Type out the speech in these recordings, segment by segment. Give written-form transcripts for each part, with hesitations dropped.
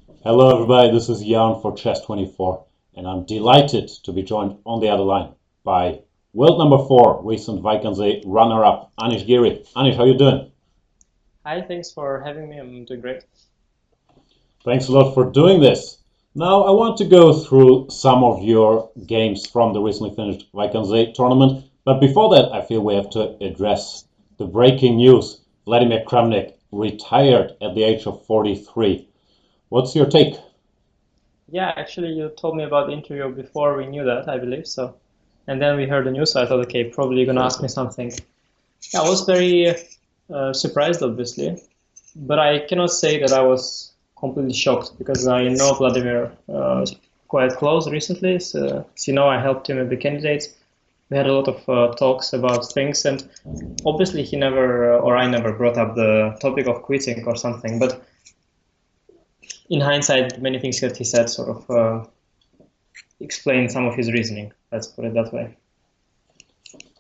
Hello, everybody. This is Jan for Chess24, and I'm delighted to be joined on the other line by world number 4, recent Vaikansee runner-up, Anish Giri. Anish, how you doing? Hi, thanks for having me. I'm doing great. Thanks a lot for doing this. Now, I want to go through some of your games from the recently finished Vaikansee tournament, but before that, I feel we have to address the breaking news. Vladimir Kramnik retired at the age of 43. What's your take? Yeah, actually, you told me about the interview before we knew that, I believe so. And then we heard the news, so I thought, okay, probably you're gonna ask me something. Yeah, I was very surprised, obviously, but I cannot say that I was completely shocked because I know Vladimir quite close recently. So, as you know, I helped him with the candidates. We had a lot of talks about things, and obviously he never, or I never brought up the topic of quitting or something, but in hindsight, many things that he said sort of explain some of his reasoning. Let's put it that way.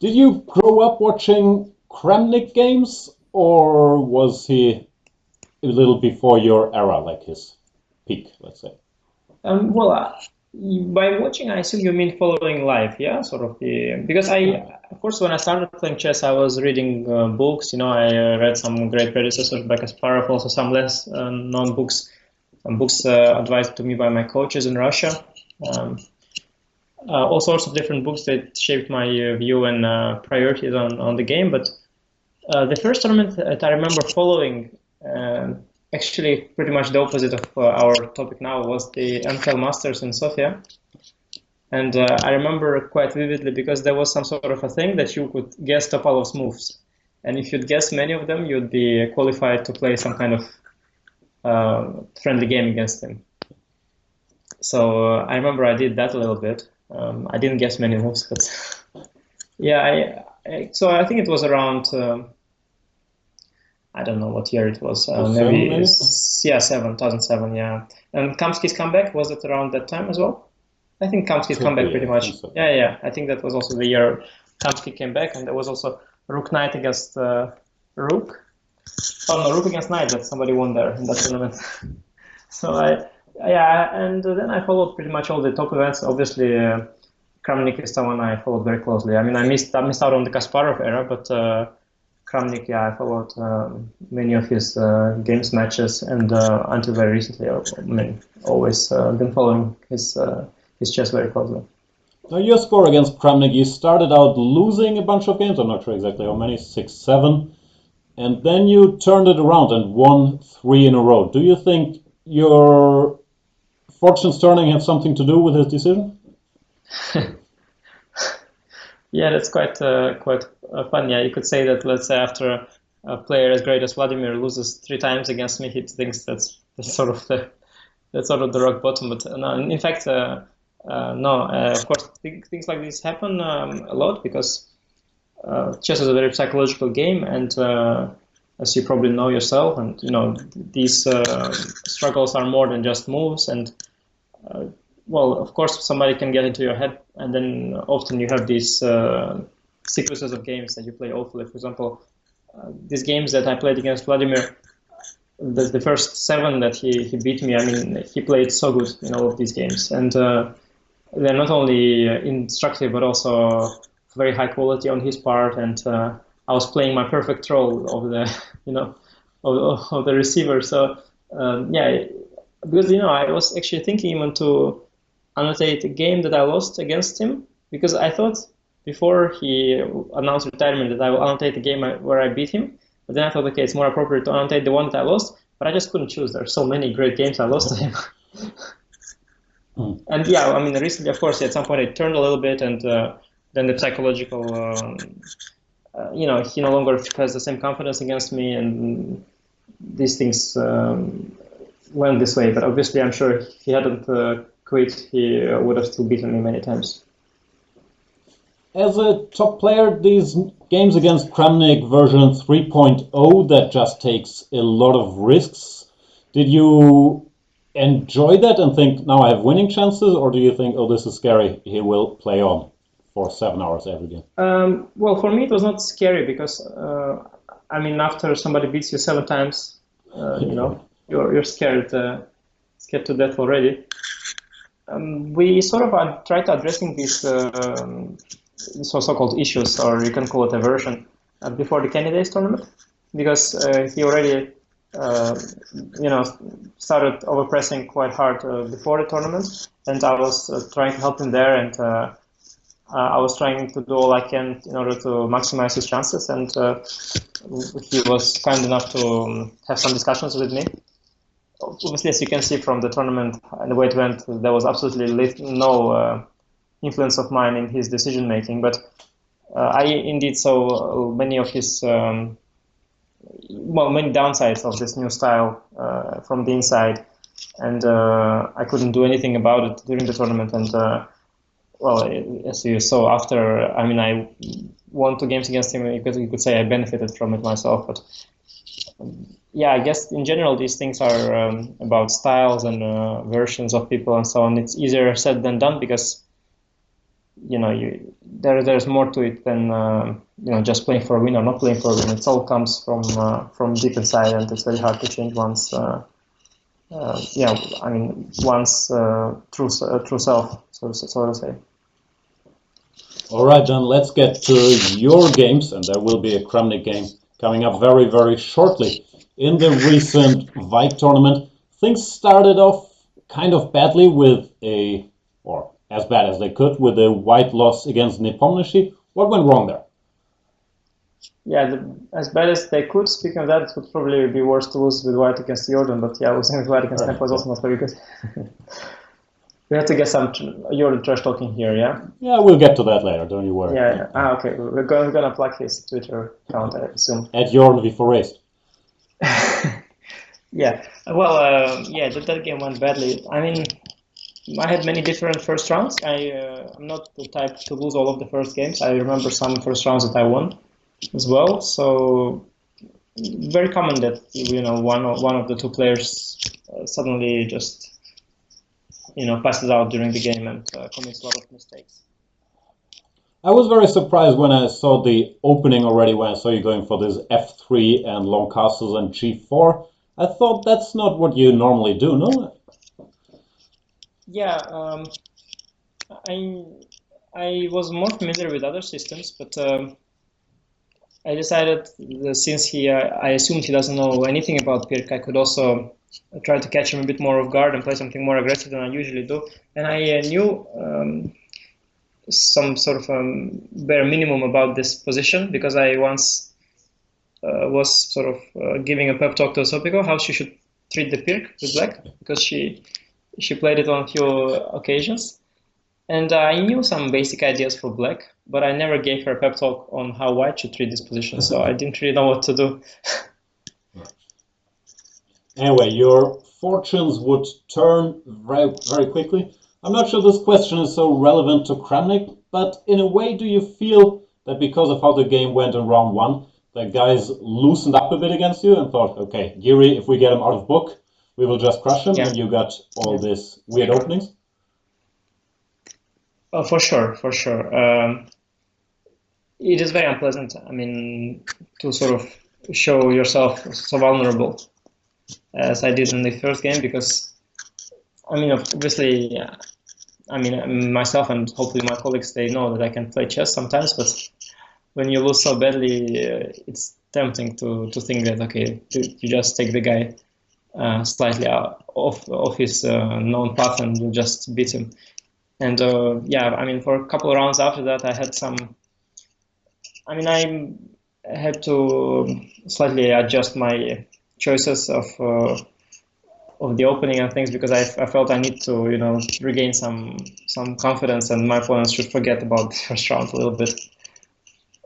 Did you grow up watching Kramnik games, or was he a little before your era, like his peak, let's say? Well, by watching, I assume you mean following live, yeah, sort of the because of course, when I started playing chess, I was reading books. You know, I read some great predecessors by Kasparov, also some less known books, some books advised to me by my coaches in Russia. Um, all sorts of different books that shaped my view and priorities on the game. But the first tournament that I remember following, actually pretty much the opposite of our topic now, was the MKL Masters in Sofia. And I remember quite vividly because there was some sort of a thing that you could guess Topalov's moves. And if you'd guess many of them, you'd be qualified to play some kind of friendly game against him. So I remember I did that a little bit. I didn't guess many moves, but yeah, so I think it was around I don't know what year it was. Seven, Maybe maybe? yeah, 2007. Yeah, and Kamsky's comeback, was it around that time as well? I think Kamsky's Could comeback be, pretty I think much. so. Yeah, yeah. I think that was also the year Kamsky came back, and there was also Rook Knight against Rook. Oh no, Rook against Knight that somebody won there in that tournament. So yeah, and then I followed pretty much all the top events. Obviously, Kramnik is someone I followed very closely. I mean, I missed out on the Kasparov era, but Kramnik, yeah, I followed many of his games matches, and until very recently, I mean, always been following his chess very closely. Now, your score against Kramnik, you started out losing a bunch of games. I'm not sure exactly how many, 6, 7. And then you turned it around and won 3 in a row. Do you think your fortune's turning had something to do with his decision? Yeah, that's quite fun. Yeah, you could say that. Let's say after a player as great as Vladimir loses 3 times against me, he thinks that's sort of the rock bottom. But no, in fact, no. Of course, things like this happen a lot because chess is a very psychological game, and as you probably know yourself, and you know these struggles are more than just moves. And uh, well, of course, somebody can get into your head, and then often you have these sequences of games that you play awfully. For example, these games that I played against Vladimir, the first 7 that he beat me, I mean, he played so good in all of these games. And they're not only instructive, but also very high quality on his part. And I was playing my perfect role of the, you know, of the receiver. So yeah, because I was actually thinking even to annotate a game that I lost against him because I thought before he announced retirement that I will annotate the game where I beat him. But then I thought, okay, it's more appropriate to annotate the one that I lost. But I just couldn't choose. There are so many great games I lost to him. Hmm. And yeah, I mean, recently, of course, at some point it turned a little bit, and then the psychological, he no longer has the same confidence against me, and these things went this way. But obviously, I'm sure if he hadn't quit, he would have still beaten me many times. As a top player, these games against Kramnik version 3.0 that just takes a lot of risks. Did you enjoy that and think, now I have winning chances, or do you think, oh, this is scary, he will play on for 7 hours every game? Well, for me, it was not scary because, I mean, after somebody beats you 7 times, Yeah. you're scared. scared to death already. We sort of tried addressing these so-called issues, or you can call it aversion, before the candidates tournament, because he already, started overpressing quite hard before the tournament, and I was trying to help him there, and I was trying to do all I can in order to maximize his chances, and he was kind enough to have some discussions with me. Obviously, as you can see from the tournament and the way it went, there was absolutely no influence of mine in his decision making. But I indeed saw many of his, many downsides of this new style from the inside, and I couldn't do anything about it during the tournament. And as you saw after, I won 2 games against him. You could say I benefited from it myself, but. Yeah, I guess in general these things are about styles and versions of people and so on. It's easier said than done because there's more to it than just playing for a win or not playing for a win. It all comes from deep inside, and it's very hard to change one's one's true self, so to say. All right, then let's get to your games, and there will be a Kramnik game coming up very, very shortly. In the recent Vike tournament, things started off kind of badly or as bad as they could, with a white loss against Nepomniachtchi. What went wrong there? Yeah, as bad as they could. Speaking of that, it would probably be worse to lose with white against Jordan, but yeah, losing with white against Nep was also not very good. We have to get some Jordan trash talking here, yeah? Yeah, we'll get to that later, don't you worry. Yeah. Okay, we're gonna plug his Twitter account, I assume. At Jordan before race. Yeah, well, that game went badly. I mean, I had many different first rounds. I'm not the type to lose all of the first games. I remember some first rounds that I won as well. So very common that one of the 2 players suddenly just passes out during the game and commits a lot of mistakes. I was very surprised when I saw the opening already, when I saw you going for this f3 and long castles and g4. I thought that's not what you normally do, no? Yeah, I was more familiar with other systems, but I decided that since I assumed he doesn't know anything about Pirc, I could also try to catch him a bit more off guard and play something more aggressive than I usually do. And I knew some sort of bare minimum about this position because I once was sort of giving a pep talk to Sopiko how she should treat the Pirc with black, because she played it on a few occasions. And I knew some basic ideas for black, but I never gave her a pep talk on how white should treat this position, so I didn't really know what to do. Anyway, your fortunes would turn very, very quickly. I'm not sure this question is so relevant to Kramnik, but in a way, do you feel that because of how the game went in round 1, that guys loosened up a bit against you and thought, okay, Giri, if we get him out of book, we will just crush him, and you got all these weird openings? Oh, for sure. It is very unpleasant, to sort of show yourself so vulnerable as I did in the first game, because, obviously, myself and hopefully my colleagues, they know that I can play chess sometimes, but when you lose so badly, it's tempting to think that, okay, you just take the guy slightly off his known path and you just beat him. And for a couple of rounds after that, I had I had to slightly adjust my choices of the opening and things, because I felt I need to regain some confidence, and my opponents should forget about the first round a little bit.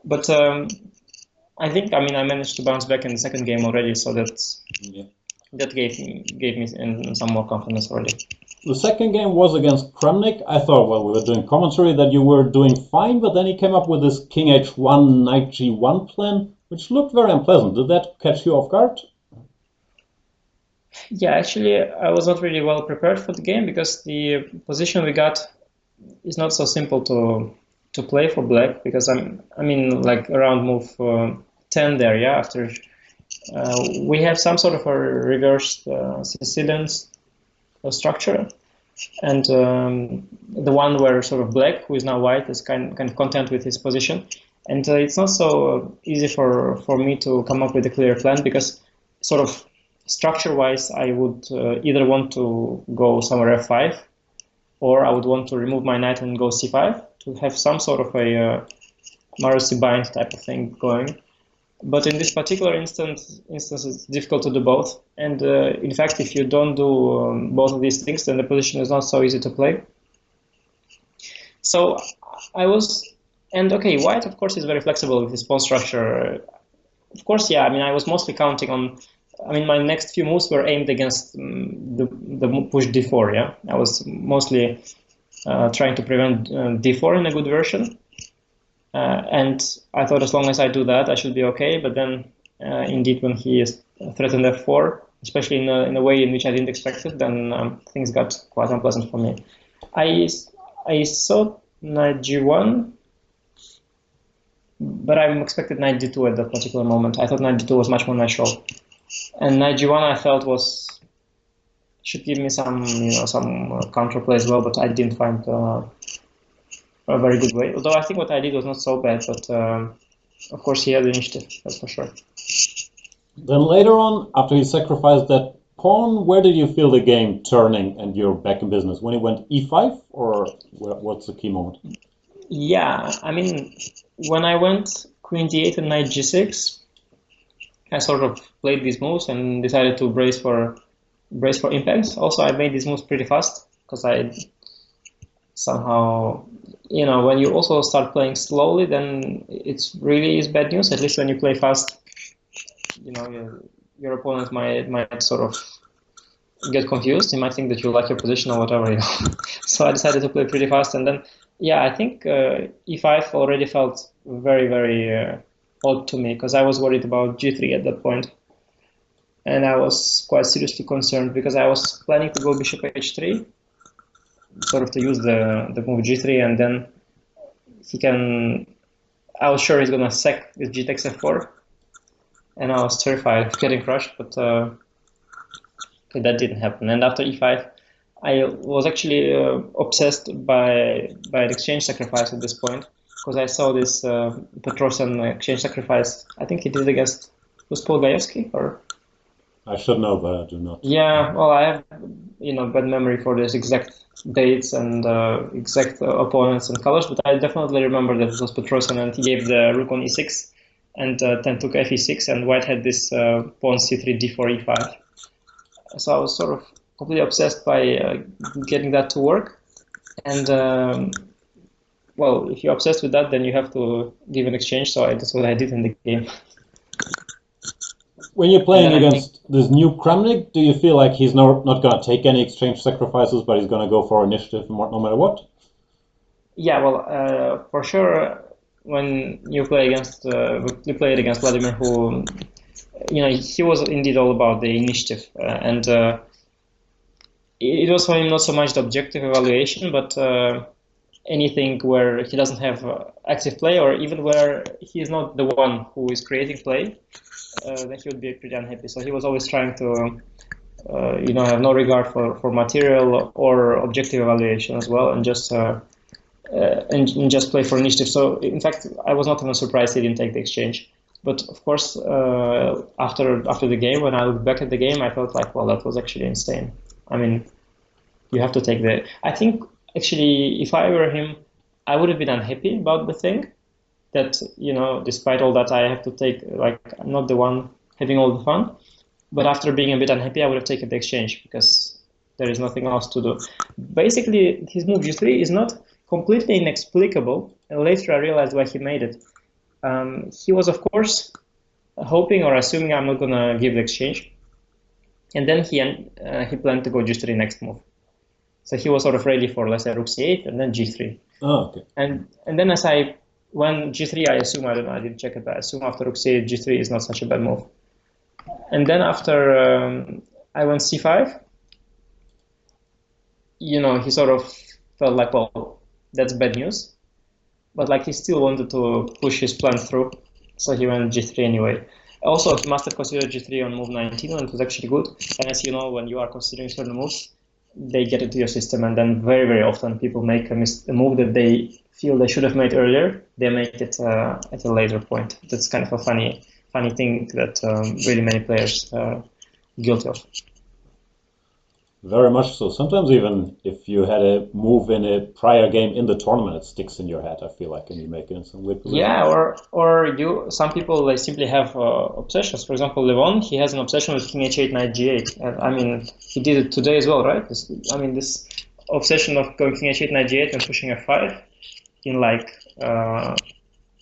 But I think I managed to bounce back in the second game already, so that gave me some more confidence already. The second game was against Kramnik. I thought, well, we were doing commentary, that you were doing fine, but then he came up with this king h1, knight g1 plan, which looked very unpleasant. Did that catch you off guard? Yeah, actually, I was not really well prepared for the game, because the position we got is not so simple to play for black, because like around move 10 there, yeah, after we have some sort of a reversed Sicilians structure, and the one where sort of black, who is now white, is kind of content with his position. And it's not so easy for me to come up with a clear plan, because sort of structure-wise, I would either want to go somewhere f5, or I would want to remove my knight and go c5 to have some sort of a Marusi bind type of thing going. But in this particular instance, it's difficult to do both. And in fact, if you don't do both of these things, then the position is not so easy to play. So I was, and okay, white, of course, is very flexible with his pawn structure. Of course, yeah, I mean, I was mostly counting on, I mean, my next few moves were aimed against the push d4, yeah? I was mostly trying to prevent d4 in a good version. And I thought as long as I do that, I should be okay. But then, indeed, when he is threatened f4, especially in a way in which I didn't expect it, then things got quite unpleasant for me. I saw knight g1, but I expected knight d2 at that particular moment. I thought knight d2 was much more natural, and knight g1 I felt should give me some counterplay as well, but I didn't find a very good way. Although I think what I did was not so bad, but of course he had the initiative, that's for sure. Then later on, after he sacrificed that pawn, where did you feel the game turning and you're back in business? When he went e5, or what's the key moment? Yeah, I mean, when I went queen d8 and knight g6, I sort of played these moves and decided to brace for impacts. Also, I made these moves pretty fast because I somehow, when you also start playing slowly, then it's really is bad news. At least when you play fast, your opponent might sort of get confused. He might think that you like your position or whatever. So I decided to play pretty fast, and then yeah, I think e5 already felt very, very odd to me, because I was worried about g3 at that point, and I was quite seriously concerned because I was planning to go bishop h3, sort of to use the move g3, and then I was sure he's gonna sack with g takes f4, and I was terrified of getting crushed, but okay, that didn't happen. And after e5, I was actually obsessed by an exchange sacrifice at this point, because I saw this Petrosian exchange sacrifice. I think he did it against, was Paul Gajewski, or? I should know, but I do not. Yeah, well, I have bad memory for this exact dates and exact opponents and colors, but I definitely remember that it was Petrosian, and he gave the rook on e6, and then took fe6, and white had this pawn c3, d4, e5. So I was sort of completely obsessed by getting that to work, and well, if you're obsessed with that, then you have to give an exchange, so that's what I did in the game. When you're playing against this new Kramnik, do you feel like he's not going to take any exchange sacrifices, but he's going to go for initiative no matter what? Yeah, well, for sure, when you play against Vladimir, who, he was indeed all about the initiative, and it was for him not so much the objective evaluation, but anything where he doesn't have active play, or even where he is not the one who is creating play, then he would be pretty unhappy. So he was always trying to, have no regard for material or objective evaluation as well, and just play for initiative. So in fact, I was not even surprised he didn't take the exchange. But of course, after the game, when I look back at the game, I felt like, well, that was actually insane. I mean, you have to take I think actually, if I were him, I would have been unhappy about the thing. That, despite all that, I have to take, I'm not the one having all the fun. But after being a bit unhappy, I would have taken the exchange, because there is nothing else to do. Basically, his move g3 is not completely inexplicable, and later I realized why he made it. He was, of course, hoping or assuming I'm not going to give the exchange. And then he planned to go g3 next move. So he was sort of ready for, let's say, rook c8 and then g3. Oh, okay. And then when g3, I assume, I didn't check it, but I assume after rook c8, g3 is not such a bad move. And then after I went c5, he sort of felt like, well, that's bad news. But he still wanted to push his plan through, so he went g3 anyway. Also, he must have considered g3 on move 19, and it was actually good. And as you know, when you are considering certain moves, they get into your system, and then very, very often people make a move that they feel they should have made earlier. They make it at a later point. That's kind of a funny thing that really many players are guilty of. Very much so. Sometimes even if you had a move in a prior game in the tournament, it sticks in your head, I feel like, and you make it in some weird position. Yeah, or some people they simply have obsessions. For example, Levon, he has an obsession with King H8, Knight G8. And I mean, he did it today as well, right? This obsession of going King H8, Knight G8 and pushing F5 in like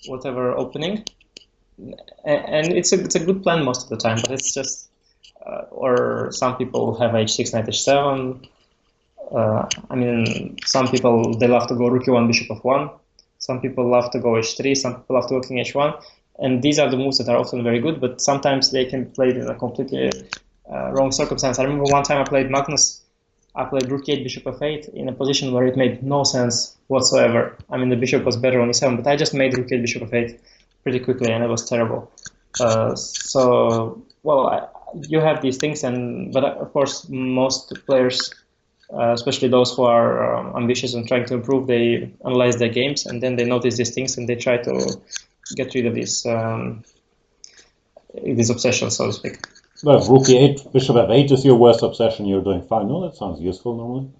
whatever opening, and it's a good plan most of the time, but it's just or some people have H6, Knight H7. I mean, some people they love to go Rook E1, Bishop F1. Some people love to go H3. Some people love to go King H1. And these are the moves that are often very good, but sometimes they can be played in a completely wrong circumstance. I remember one time I played Magnus. I played Rook 8, Bishop F8 in a position where it made no sense whatsoever. I mean, the bishop was better on E7, but I just made Rook 8, Bishop F8 pretty quickly, and it was terrible. You have these things, but of course, most players, especially those who are ambitious and trying to improve, they analyze their games, and then they notice these things, and they try to get rid of these obsessions, so to speak. Well, if Rook E8, Bishop F8 is your worst obsession, you're doing fine. No, that sounds useful normally.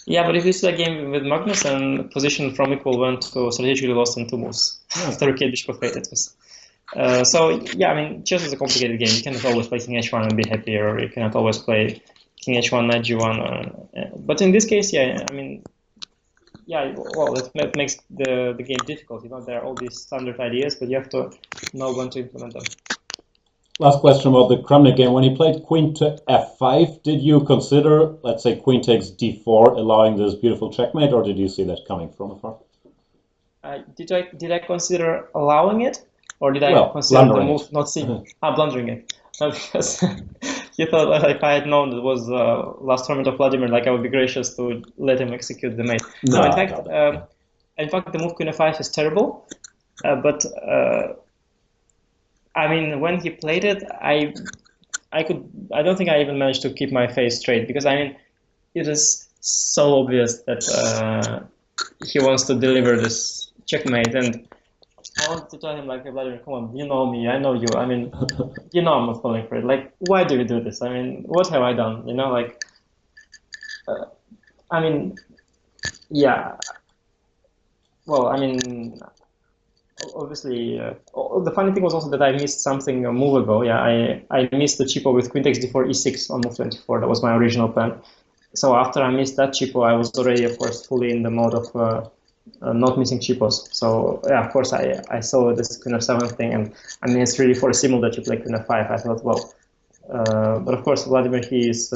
Yeah, but if you see a game with Magnus and position from equal went to strategically lost in 2 moves after Rook 8, Bishop F8, it was. I mean, chess is a complicated game. You cannot always play King H1 and be happy, or you cannot always play King H1, Knight G1. But in this case, it makes the game difficult. You know, there are all these standard ideas, but you have to know when to implement them. Last question about the Kramnik game. When he played Queen to F5, did you consider, let's say, Queen takes D4, allowing this beautiful checkmate, or did you see that coming from afar? Did I consider allowing it? Or did I consider the move not seeing? Blundering it. Because he thought that if I had known it was last tournament of Vladimir, like I would be gracious to let him execute the mate. No, in fact, the move Queen F5 is terrible. I mean, when he played it, I don't think I even managed to keep my face straight, because I mean, it is so obvious that he wants to deliver this checkmate, and I wanted to tell him, like, Vladimir, come on, you know me, I know you. I mean, you know I'm not falling for it. Like, why do you do this? I mean, what have I done? You know, like, I mean, yeah. Well, I mean, obviously, the funny thing was also that I missed something a move ago. Yeah, I missed the cheapo with Queen takes D4 E6 on move 24. That was my original plan. So after I missed that cheapo, I was already, of course, fully in the mode of not missing cheapos. So yeah, of course, I saw this Queen F7 thing, and I mean, it's really foreseeable that you play Queen F5. I thought, well, but of course, Vladimir, he was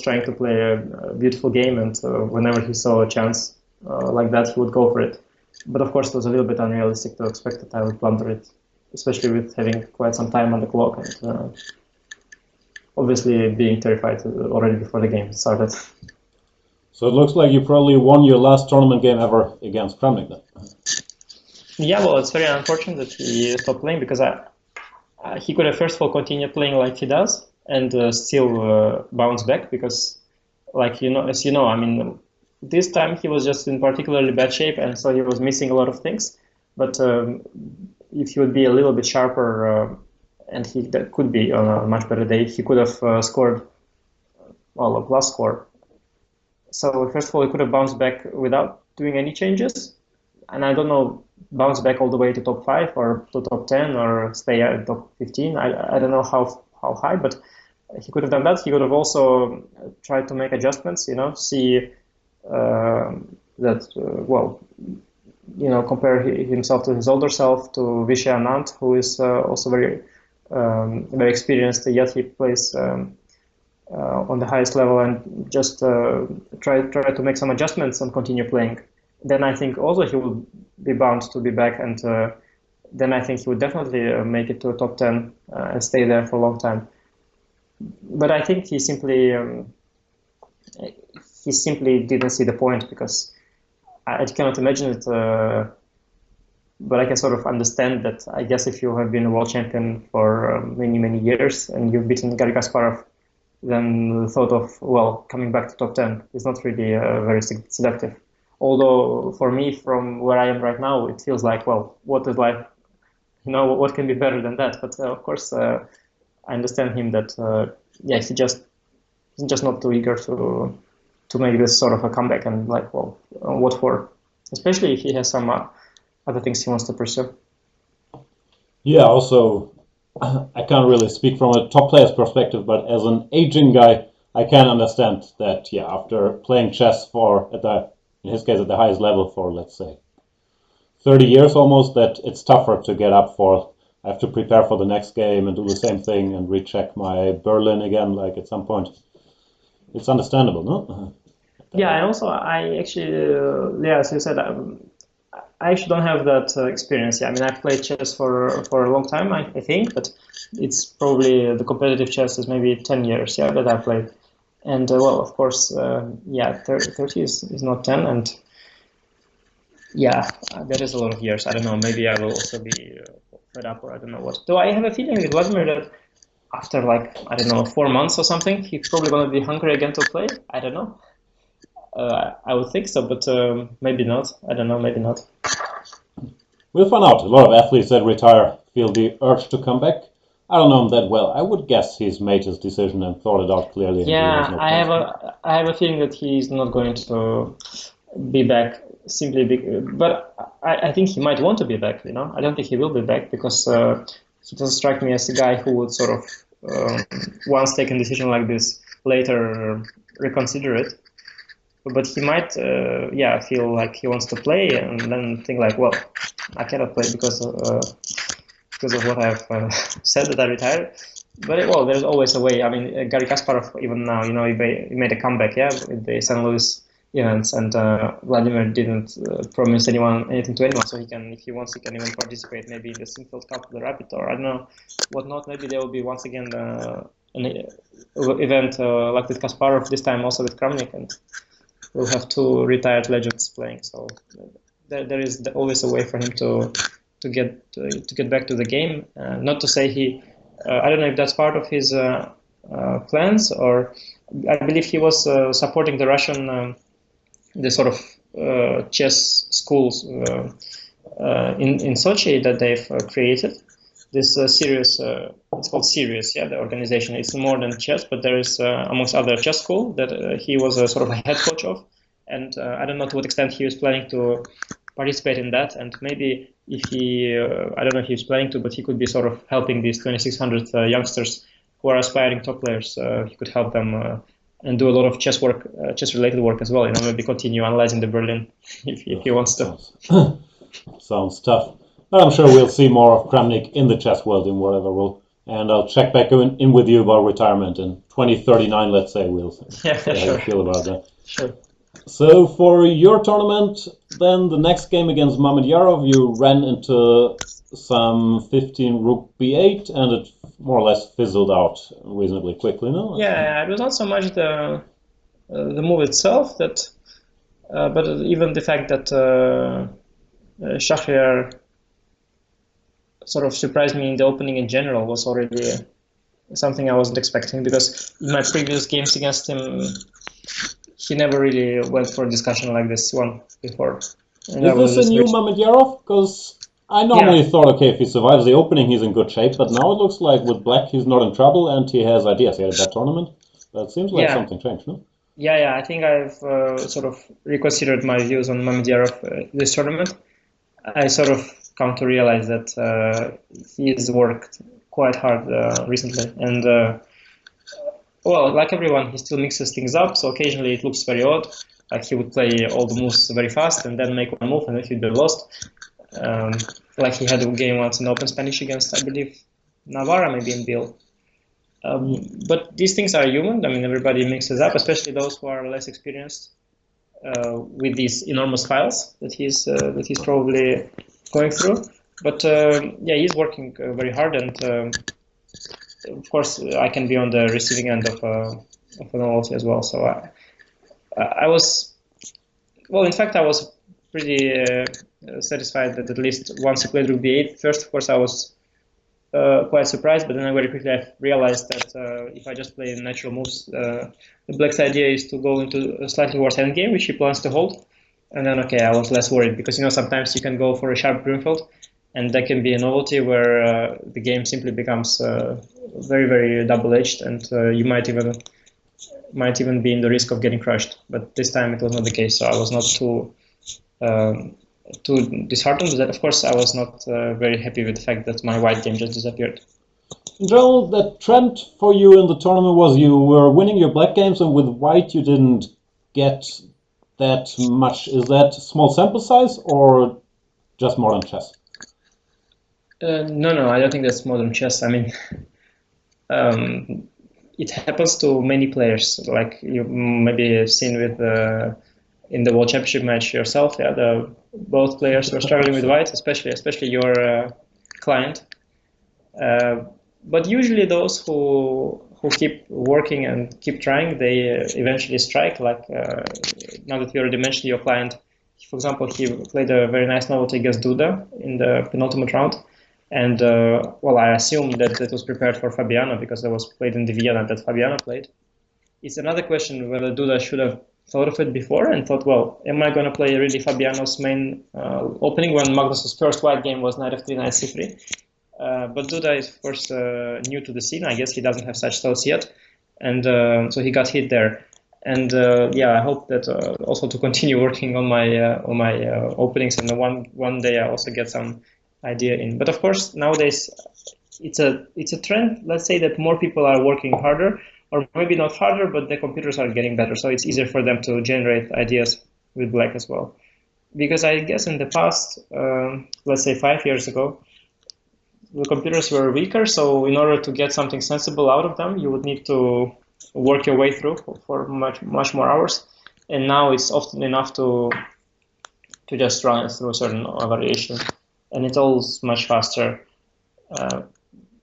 trying to play a beautiful game, and whenever he saw a chance like that, he would go for it. But of course, it was a little bit unrealistic to expect that I would blunder it, especially with having quite some time on the clock, and obviously being terrified already before the game started. So it looks like you probably won your last tournament game ever against Kramnik then. Yeah, well, it's very unfortunate that he stopped playing, because he could have first of all continued playing like he does and still bounce back, because, like, as you know, I mean, this time he was just in particularly bad shape, and so he was missing a lot of things. But if he would be a little bit sharper, and that could be on a much better day, he could have scored, well, a plus score. So first of all, he could have bounced back without doing any changes, and I don't know, bounce back all the way to top 5 or to top 10 or stay at top 15. I don't know how high, but he could have done that. He could have also tried to make adjustments, see compare himself to his older self, to Vishay Anand, who is also very experienced, yet he plays on the highest level, and just try to make some adjustments and continue playing. Then I think also he will be bound to be back, and then I think he would definitely make it to top 10 and stay there for a long time. But I think he simply didn't see the point, because I cannot imagine it, but I can sort of understand that. I guess if you have been a world champion for many years and you've beaten Garry Kasparov then the thought of, well, coming back to top 10 is not really very seductive. Although for me, from where I am right now, it feels like, well, what is life? What can be better than that? But of course, I understand him that, yeah, he's just not too eager to make this sort of a comeback, and like, well, what for? Especially if he has some other things he wants to pursue. Yeah, also, I can't really speak from a top player's perspective, but as an aging guy, I can understand that, yeah, after playing chess in his case, at the highest level for, let's say, 30 years almost, that it's tougher to get up for. I have to prepare for the next game and do the same thing and recheck my Berlin again, like at some point. It's understandable, no? Yeah, and also I actually, yeah, as you said, I actually don't have that experience. Yeah, I mean, I've played chess for a long time, I think, but it's probably the competitive chess is maybe 10 years, yeah, that I've played. And well, of course, yeah, 30 is not 10, and yeah, that is a lot of years. I don't know, maybe I will also be fed up, or I don't know what. Though I have a feeling with Vladimir that after like, I don't know, 4 months or something, he's probably going to be hungry again to play. I don't know. I would think so, but maybe not. I don't know, maybe not. We'll find out. A lot of athletes that retire feel the urge to come back. I don't know him that well. I would guess he's made his decision and thought it out clearly, and he has Yeah, no plans. I have a feeling that he's not going to be back simply but I think he might want to be back, I don't think he will be back because he doesn't strike me as a guy who would sort of once take a decision like this later reconsider it. But he might yeah, feel like he wants to play and then think like, well, I cannot play because of what I've said that I retired. But well, there's always a way. I mean, Garry Kasparov, even now, he made a comeback, yeah, with the St. Louis events, and Vladimir didn't promise anything to anyone, so he can, if he wants, he can even participate maybe in the Sinfield Cup, the Rapid, or I don't know, whatnot. Maybe there will be once again an event like with Kasparov, this time also with Kramnik, and we'll have two retired legends playing. So there is always a way for him to get back to the game. Not to say he, I don't know if that's part of his plans, or I believe he was supporting the Russian, the sort of chess schools in Sochi that they've created. This series, it's called Serious, yeah, the organization. It's more than chess, but there is, amongst other, chess school that he was a sort of a head coach of. And I don't know to what extent he was planning to participate in that. And maybe if he, I don't know if he was planning to, but he could be sort of helping these 2,600 youngsters who are aspiring top players. He could help them and do a lot of chess work, chess-related work as well. Maybe continue analyzing the Berlin if he wants to. Sounds tough. But I'm sure we'll see more of Kramnik in the chess world in whatever role. And I'll check back in with you about retirement in 2039, let's say. We'll see how you feel about that. Sure. So for your tournament, then the next game against Mamedyarov, you ran into some 15 rook b8, and it more or less fizzled out reasonably quickly, no? Yeah, it was not so much the move itself but even the fact that Shahryar sort of surprised me in the opening in general was already something I wasn't expecting, because in my previous games against him, he never really went for a discussion like this one before. And Is this a new Mamedyarov? Because I normally thought, okay, if he survives the opening, he's in good shape, but now it looks like with black, he's not in trouble and he has ideas. He had a bad tournament, but it seems like something changed, no? Yeah, I think I've sort of reconsidered my views on Mamedyarov this tournament. I sort of come to realize that he has worked quite hard recently, and well, like everyone, he still mixes things up, so occasionally it looks very odd. Like he would play all the moves very fast and then make one move and then he'd be lost. Like he had a game once in Open Spanish against, I believe, Navarra, maybe in Bill. But these things are human. I mean, everybody mixes up, especially those who are less experienced with these enormous files that he's probably going through. But yeah, he's working very hard, and of course, I can be on the receiving end of a novelty as well. So I was, well, in fact, I was pretty satisfied that at least once he played rook b8. First, of course, I was quite surprised, but then I very quickly I realized that if I just play natural moves, the black's idea is to go into a slightly worse endgame, which he plans to hold. And then, okay, I was less worried because, sometimes you can go for a sharp greenfield, and that can be a novelty where the game simply becomes very, very double-edged, and you might even be in the risk of getting crushed. But this time it was not the case, so I was not too disheartened. But of course, I was not very happy with the fact that my white game just disappeared. In general, the trend for you in the tournament was you were winning your black games, and with white you didn't get that much. Is that small sample size or just modern chess? No, I don't think that's modern chess. I mean, it happens to many players. Like you maybe have seen with in the World Championship match yourself. Yeah, both players were struggling with white, especially your client. But usually those who keep working and keep trying, they eventually strike. Like now that you already mentioned your client, for example, he played a very nice novelty against Duda in the penultimate round. And well, I assume that was prepared for Fabiano because that was played in the Vienna that Fabiano played. It's another question whether Duda should have thought of it before and thought, well, am I going to play really Fabiano's main opening when Magnus's first white game was knight f3, knight c3? But Duda is, of course, new to the scene. I guess he doesn't have such thoughts yet. And so he got hit there. And yeah, I hope that also to continue working on my openings, and one day I also get some idea in. But of course, nowadays it's a trend. Let's say that more people are working harder, or maybe not harder, but the computers are getting better, so it's easier for them to generate ideas with black as well. Because I guess in the past, let's say 5 years ago, the computers were weaker, so in order to get something sensible out of them, you would need to work your way through for much more hours. And now it's often enough to just run through a certain variation, and it's all much faster.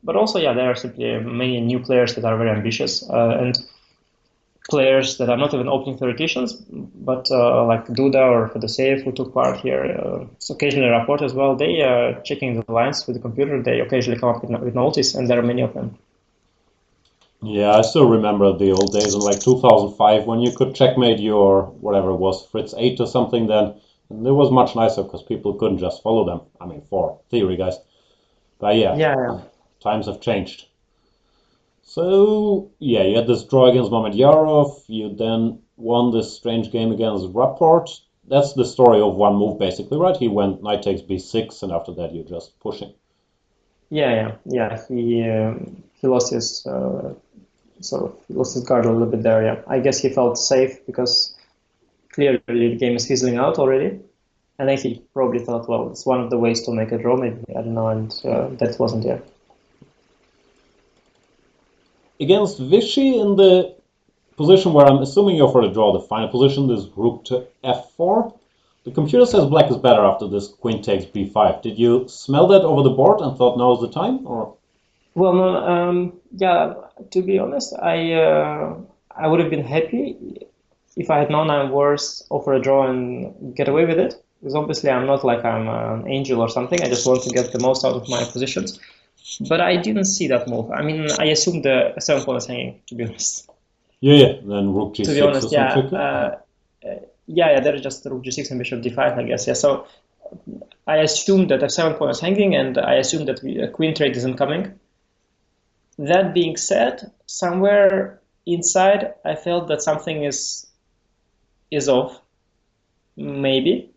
But also, yeah, there are simply many new players that are very ambitious, and players that are not even opening theoreticians, but like Duda or Fedoseev, who took part here, occasionally Rapport as well. They are checking the lines with the computer. They occasionally come up with notice, and there are many of them. Yeah, I still remember the old days in like 2005 when you could checkmate your whatever it was, Fritz 8 or something then. And it was much nicer because people couldn't just follow them. I mean, for theory guys. But yeah. Times have changed. So, yeah, you had this draw against Mamedyarov. You then won this strange game against Rapport. That's the story of one move, basically, right? He went knight takes b6, and after that you're just pushing. Yeah. He lost his he lost his guard a little bit there. Yeah, I guess he felt safe because clearly the game is fizzling out already, and I think he probably thought, well, it's one of the ways to make a draw. Maybe I don't know, and that wasn't there. Against Vichy in the position where I'm assuming you're for the draw, the final position is rook to f4. The computer says black is better after this queen takes b5. Did you smell that over the board and thought now is the time, or? Well, no, yeah. To be honest, I would have been happy if I had known I was offer a draw and get away with it. Because obviously I'm not like I'm an angel or something. I just want to get the most out of my positions. But I didn't see that move. I mean, I assumed the 7 pawn is hanging, to be honest. Yeah. Then rook g6 to be honest, or something. Yeah, there is just rook g6 and bishop d5, I guess. Yeah, so I assumed that f7 pawn is hanging, and I assumed that a queen trade isn't coming. That being said, somewhere inside, I felt that something is off, maybe.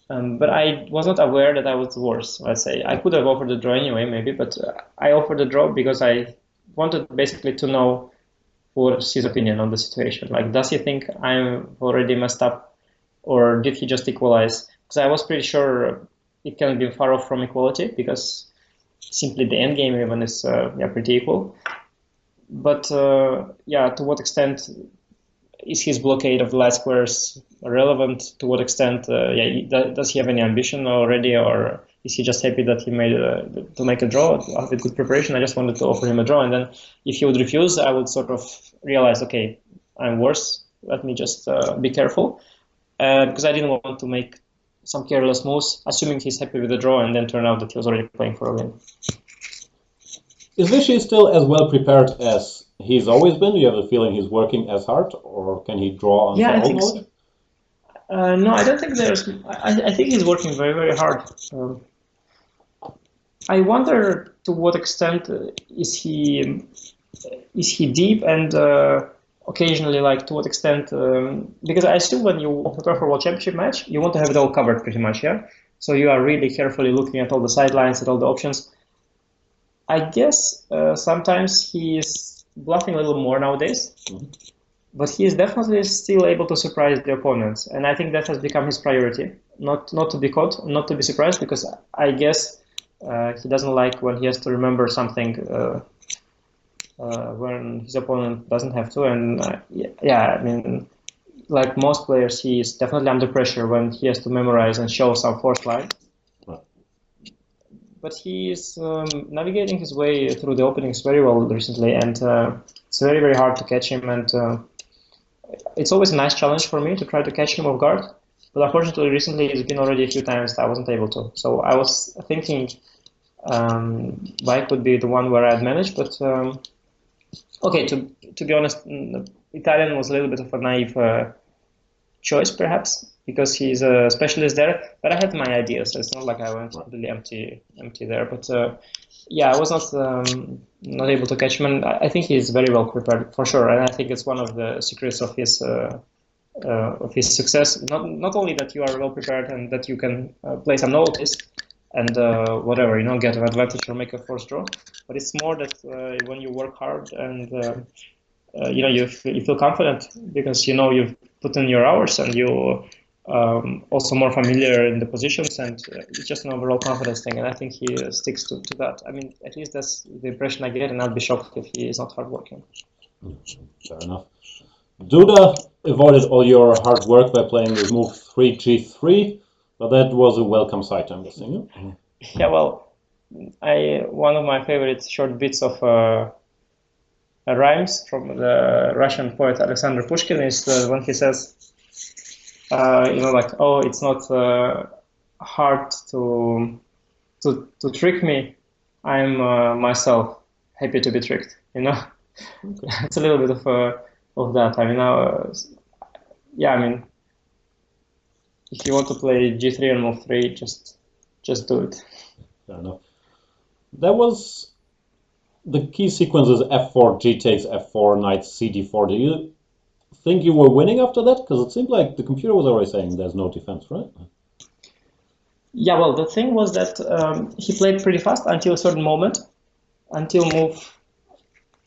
But I was not aware that I was worse, let's say. I could have offered a draw anyway, maybe, but I offered a draw because I wanted basically to know what's his opinion on the situation. Like, does he think I'm already messed up, or did he just equalize? Because I was pretty sure it can't be far off from equality, because simply the endgame even is pretty equal. But yeah, to what extent is his blockade of the light squares relevant? To what extent does he have any ambition already, or is he just happy that he made to make a draw with good preparation? I just wanted to offer him a draw, and then if he would refuse, I would sort of realize, okay, I'm worse. Let me just be careful, because I didn't want to make some careless moves, assuming he's happy with the draw, and then turn out that he was already playing for a win. Is Vichy still as well prepared as he's always been? Do you have the feeling he's working as hard, or can he draw on Yeah, some I old think knowledge? so. No, I don't think there's. I think he's working very, very hard. I wonder to what extent is he deep and occasionally like to what extent because I assume when you prepare for a World Championship match you want to have it all covered pretty much, yeah. So you are really carefully looking at all the sidelines at all the options. I guess sometimes he is bluffing a little more nowadays, but he is definitely still able to surprise the opponents, and I think that has become his priority. Not to be caught, not to be surprised, because I guess he doesn't like when he has to remember something when his opponent doesn't have to. And yeah, I mean, like most players, he is definitely under pressure when he has to memorize and show some force line. But he is navigating his way through the openings very well recently, and it's very, very hard to catch him. And it's always a nice challenge for me to try to catch him off guard. But unfortunately, recently it's been already a few times that I wasn't able to. So I was thinking Bike would be the one where I'd manage, but okay, to be honest, Italian was a little bit of a naive choice, perhaps, because he's a specialist there. But I had my ideas, so it's not like I went completely empty there. But yeah, I was not able to catch him, and I think he's very well prepared for sure. And I think it's one of the secrets of his success. Not only that you are well prepared and that you can play some novelties and whatever, get an advantage or make a force draw, but it's more that when you work hard and you feel confident because you've put in your hours and you also more familiar in the positions, and it's just an overall confidence thing. And I think he sticks to that. I mean, at least that's the impression I get, and I'd be shocked if he is not hardworking. Fair enough. Duda avoided all your hard work by playing with move 3g3, but that was a welcome sight, I'm guessing. Yeah, well, one of my favorite short bits of rhymes from the Russian poet Alexander Pushkin is when he says, like, oh, it's not hard to trick me. I'm myself happy to be tricked. Okay. It's a little bit of that. I mean, yeah. I mean, if you want to play G3 and move 3, just do it. Fair enough. That was the key sequences: F4, G takes F4, knight CD4. Do you think you were winning after that? Because it seemed like the computer was already saying there's no defense, right? Yeah, well, the thing was that he played pretty fast until a certain moment, until move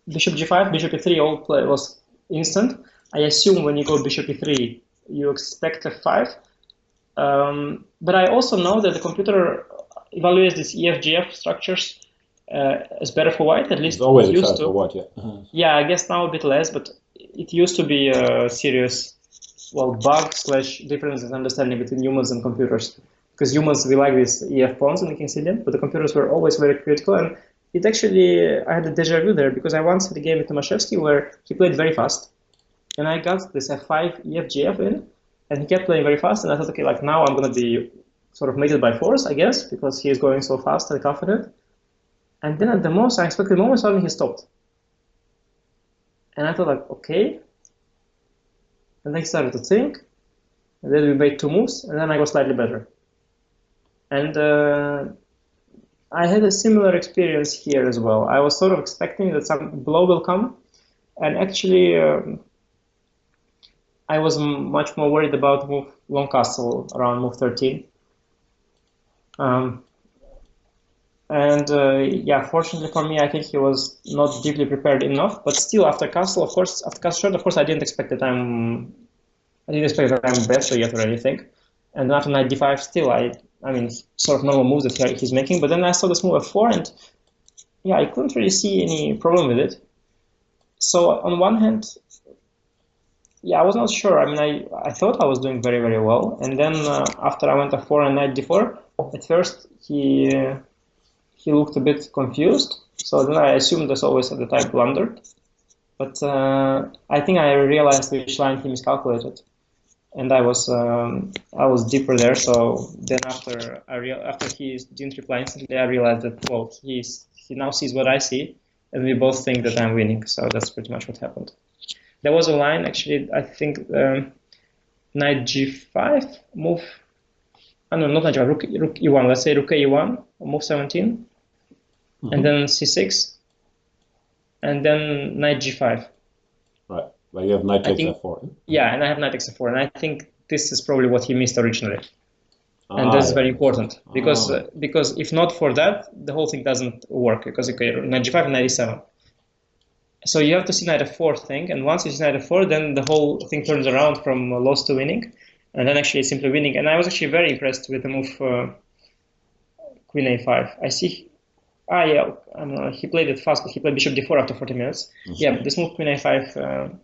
bishop g5, bishop e3, all play was instant. I assume when you go bishop e3, you expect f5. But I also know that the computer evaluates these EF-GF structures as better for white, at least it's always it used to. For white, yeah. Yeah, I guess now a bit less, but it used to be a serious, bug / difference in understanding between humans and computers. Because humans, we like these EF pawns and we can see them, but the computers were always very critical. And it actually, I had a deja vu there, because I once had a game with Tomaszewski where he played very fast. And I got this F5 EF-GF in, and he kept playing very fast, and I thought, okay, like now I'm going to be sort of mated by force, I guess, because he is going so fast and confident. And then at the most unexpected moment, suddenly he stopped. And I thought, like, okay. And then he started to think, and then we made 2 moves, and then I got slightly better. And I had a similar experience here as well. I was sort of expecting that some blow will come, and actually I was much more worried about move long castle around move 13. Yeah, fortunately for me, I think he was not deeply prepared enough. But still, after castle, of course, I didn't expect that I'm better yet or anything. And after knight d5, still, I mean, sort of normal moves that he's making. But then I saw this move f4, and yeah, I couldn't really see any problem with it. So on one hand, yeah, I was not sure. I mean, I thought I was doing very, very well. And then after I went f4 and knight d4, at first he looked a bit confused. So then I assumed, as always, at the time blundered. But I think I realized which line he miscalculated, and I was deeper there. So then after he didn't reply instantly, I realized that he now sees what I see, and we both think that I'm winning. So that's pretty much what happened. There was a line actually. I think knight g5 move. No, not knight g5. Rook e1. Let's say rook e1 move 17, and then c6, and then knight g5. Right. Well, you have knight takes f4. Yeah, and I have knight takes f4, and I think this is probably what he missed originally. And that's very important because if not for that, the whole thing doesn't work because okay, knight g5 and knight e7. So you have to see knight f4 thing, and once you see knight f4, then the whole thing turns around from loss to winning, and then actually it's simply winning. And I was actually very impressed with the move queen a5. I see. Yeah, he played it fast, but he played bishop d4 after 40 minutes. Yeah, but this move queen a5.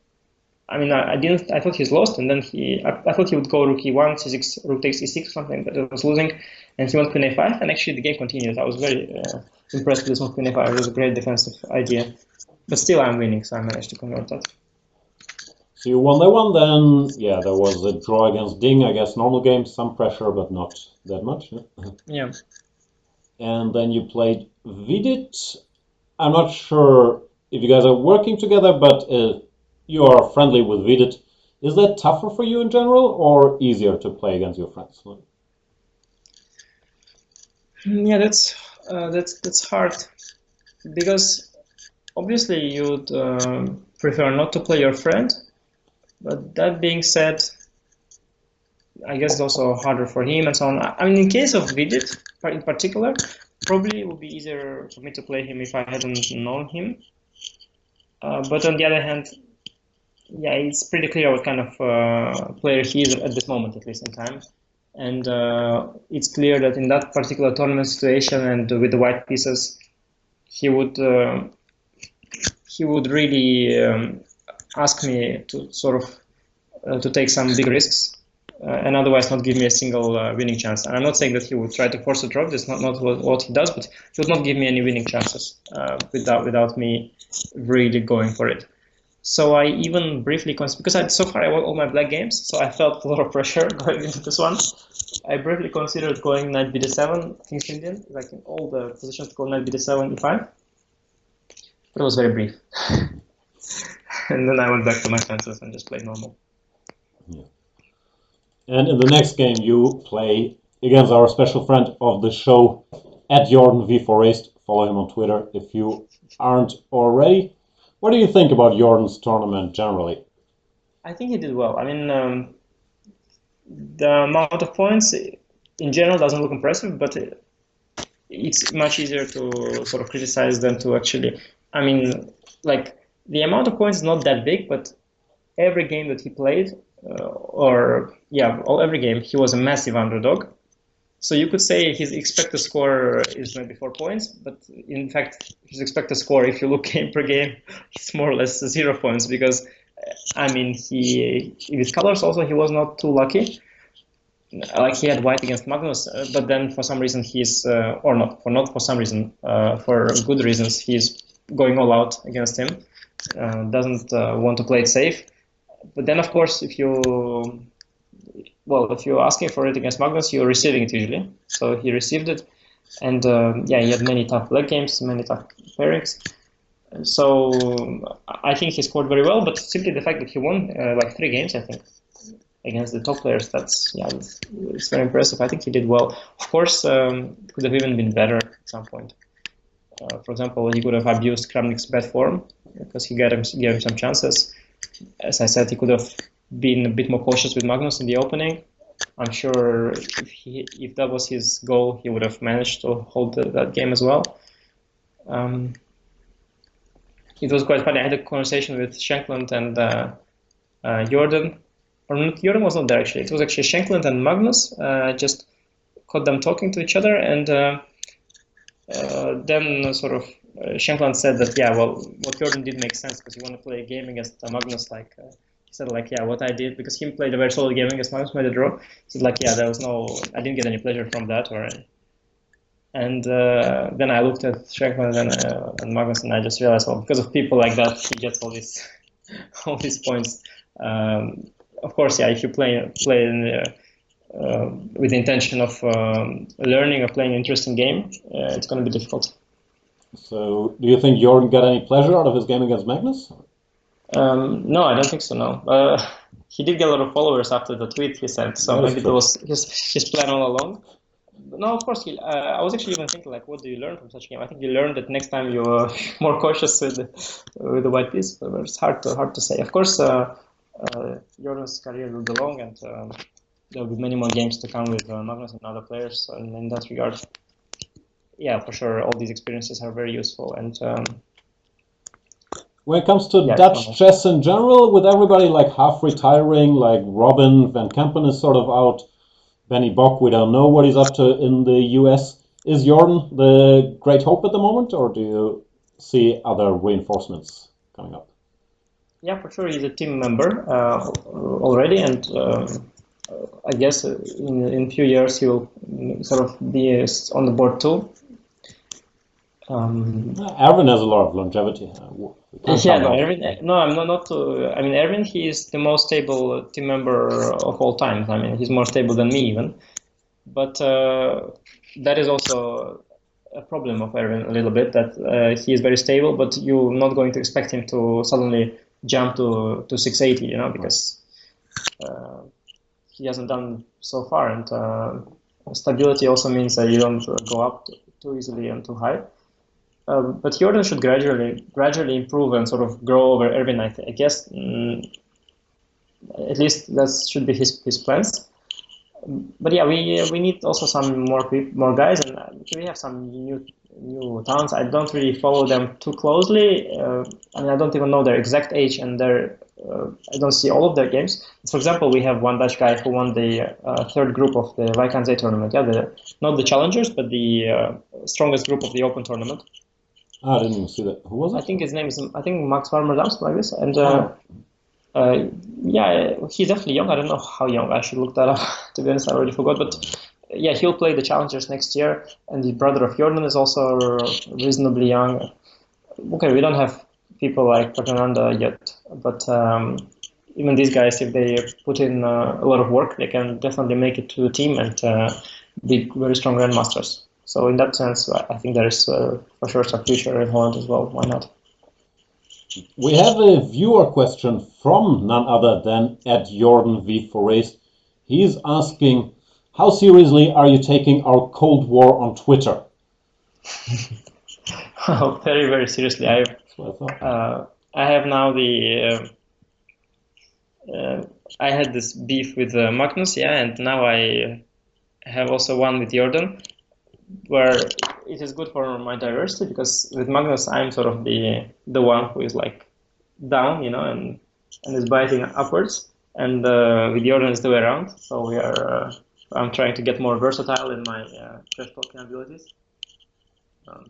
I mean, I thought he's lost, and then I thought he would go rook e1, c6, rook takes e6, something that was losing, and he went queen a5, and actually the game continued. I was very impressed with this move queen a5. It was a great defensive idea, but still I'm winning, so I managed to convert that. So you won that one, then yeah, there was a draw against Ding, I guess normal game, some pressure, but not that much. Yeah. And then you played Vidit. I'm not sure if you guys are working together, but you are friendly with Vidit. Is that tougher for you in general, or easier to play against your friends? Yeah, that's hard because obviously you'd prefer not to play your friend, but that being said, I guess it's also harder for him and so on. I mean, in case of Vidit in particular, probably it would be easier for me to play him if I hadn't known him. But on the other hand, yeah, it's pretty clear what kind of player he is at this moment, at least in time. And it's clear that in that particular tournament situation and with the white pieces, he would really ask me to sort of to take some big risks and otherwise not give me a single winning chance. And I'm not saying that he would try to force a draw. That's not what he does, but he would not give me any winning chances without me really going for it. So I even briefly considered, because so far I won all my black games, so I felt a lot of pressure going into this one. I briefly considered going knight bd7, King's Indian, like in all the positions to go knight bd7, e5, but it was very brief. And then I went back to my chances and just played normal. Yeah. And in the next game, you play against our special friend of the show, at Jordan V4 Raced. Follow him on Twitter if you aren't already. What do you think about Jordan's tournament generally? I think he did well. I mean, the amount of points in general doesn't look impressive, but it's much easier to sort of criticize than to actually. I mean, like the amount of points is not that big, but every game that he played, every game, he was a massive underdog. So you could say his expected score is maybe 4 points, but in fact, his expected score, if you look game per game, it's more or less 0 points because, I mean, with colors also he was not too lucky. Like he had white against Magnus, but then for some reason for good reasons, he's going all out against him. Doesn't want to play it safe. But then, of course, if you're asking for it against Magnus, you're receiving it usually. So he received it, and he had many tough leg games, many tough pairings. So I think he scored very well, but simply the fact that he won like 3 games, I think, against the top players, it's very impressive. I think he did well. Of course, it could have even been better at some point. For example, he could have abused Kramnik's bad form because he gave him some chances. As I said, he could have been a bit more cautious with Magnus in the opening. I'm sure if that was his goal, he would have managed to hold that game as well. It was quite funny. I had a conversation with Shankland and Jordan. Jordan was not there actually. It was actually Shankland and Magnus. Just caught them talking to each other, and then sort of Shankland said that what Jordan did make sense because you want to play a game against Magnus like. He said what I did, because he played a very solid game against Magnus, made a draw. He said I didn't get any pleasure from that. And then I looked at Shankland and Magnus, and I just realized, because of people like that, he gets all these points. Of course, if you play with the intention of learning or playing an interesting game, it's going to be difficult. So, do you think Jordan got any pleasure out of his game against Magnus? No, I don't think so. No, he did get a lot of followers after the tweet he sent, so That is maybe that true. was his plan all along. But no, of course, I was actually even thinking like, what do you learn from such a game? I think you learn that next time you're more cautious with the white piece, but it's hard to say. Of course, Jordan's career will be long, and there will be many more games to come with Magnus and other players. And in that regard, yeah, for sure, all these experiences are very useful. And When it comes to yeah, it's Dutch fun. chess in general, with everybody like half retiring, like Robin Van Kempen is sort of out, Benny Bock, we don't know what he's up to in the US. Is Jordan the great hope at the moment, or do you see other reinforcements coming up? Yeah, for sure, he's a team member already, and I guess in a few years he will sort of be on the board too. Erwin has a lot of longevity. We can't Yeah, count no, out. Erwin. No, I'm not. I mean, Erwin, he is the most stable team member of all time. I mean, he's more stable than me even. But that is also a problem of Erwin a little bit, that he is very stable, but you're not going to expect him to suddenly jump to 680, because uh, he hasn't done so far. And stability also means that you don't go up too easily and too high. But Jordan should gradually improve and sort of grow over Erwin. I guess at least that should be his plans. But yeah, we need also some more guys, and we have some new talents. I don't really follow them too closely. I mean, I don't even know their exact age, and I don't see all of their games. For example, we have one Dutch guy who won the third group of the Vikings tournament. Yeah, not the challengers, but the strongest group of the Open tournament. I didn't even see that. Who was I it? think his name is Max Farmer-Dams, like this, and. Oh, Yeah, he's definitely young. I don't know how young. I should look that up. To be honest, I already forgot. But yeah, he'll play the Challengers next year. And the brother of Jordan is also reasonably young. Okay, we don't have people like Fernanda yet, but even these guys, if they put in a lot of work, they can definitely make it to the team and be very strong grandmasters. So in that sense, I think there is for sure some future in Holland as well. Why not? we have a viewer question from none other than at Jordan V. Forest. He's asking, how seriously are you taking our Cold War on Twitter? Very, very seriously. That's what I thought. I have now I had this beef with Magnus, yeah, and now I have also one with Jordan, where it is good for my diversity, because with Magnus I'm sort of the one who is like down, and is biting upwards, and with Jordan it's the way around. So I'm trying to get more versatile in my trash talking abilities. Um,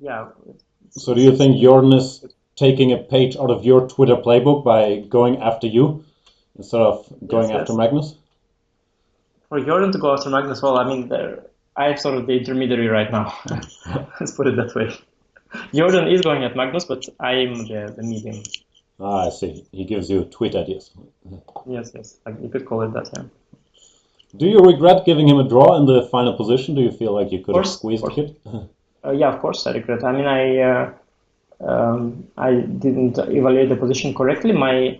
yeah, So do you think Jordan is taking a page out of your Twitter playbook by going after you instead of yes, going after yes. Magnus? For Jordan to go after Magnus, well, I mean, I'm sort of the intermediary right now. Let's put it that way. Jordan is going at Magnus, but I'm the medium. Ah, I see. He gives you tweet ideas. Yes, yes, you could call it that, yeah. Do you regret giving him a draw in the final position? Do you feel like you Of could have course, of squeezed the course. kid? Yeah, of course, I regret. I mean, I didn't evaluate the position correctly. My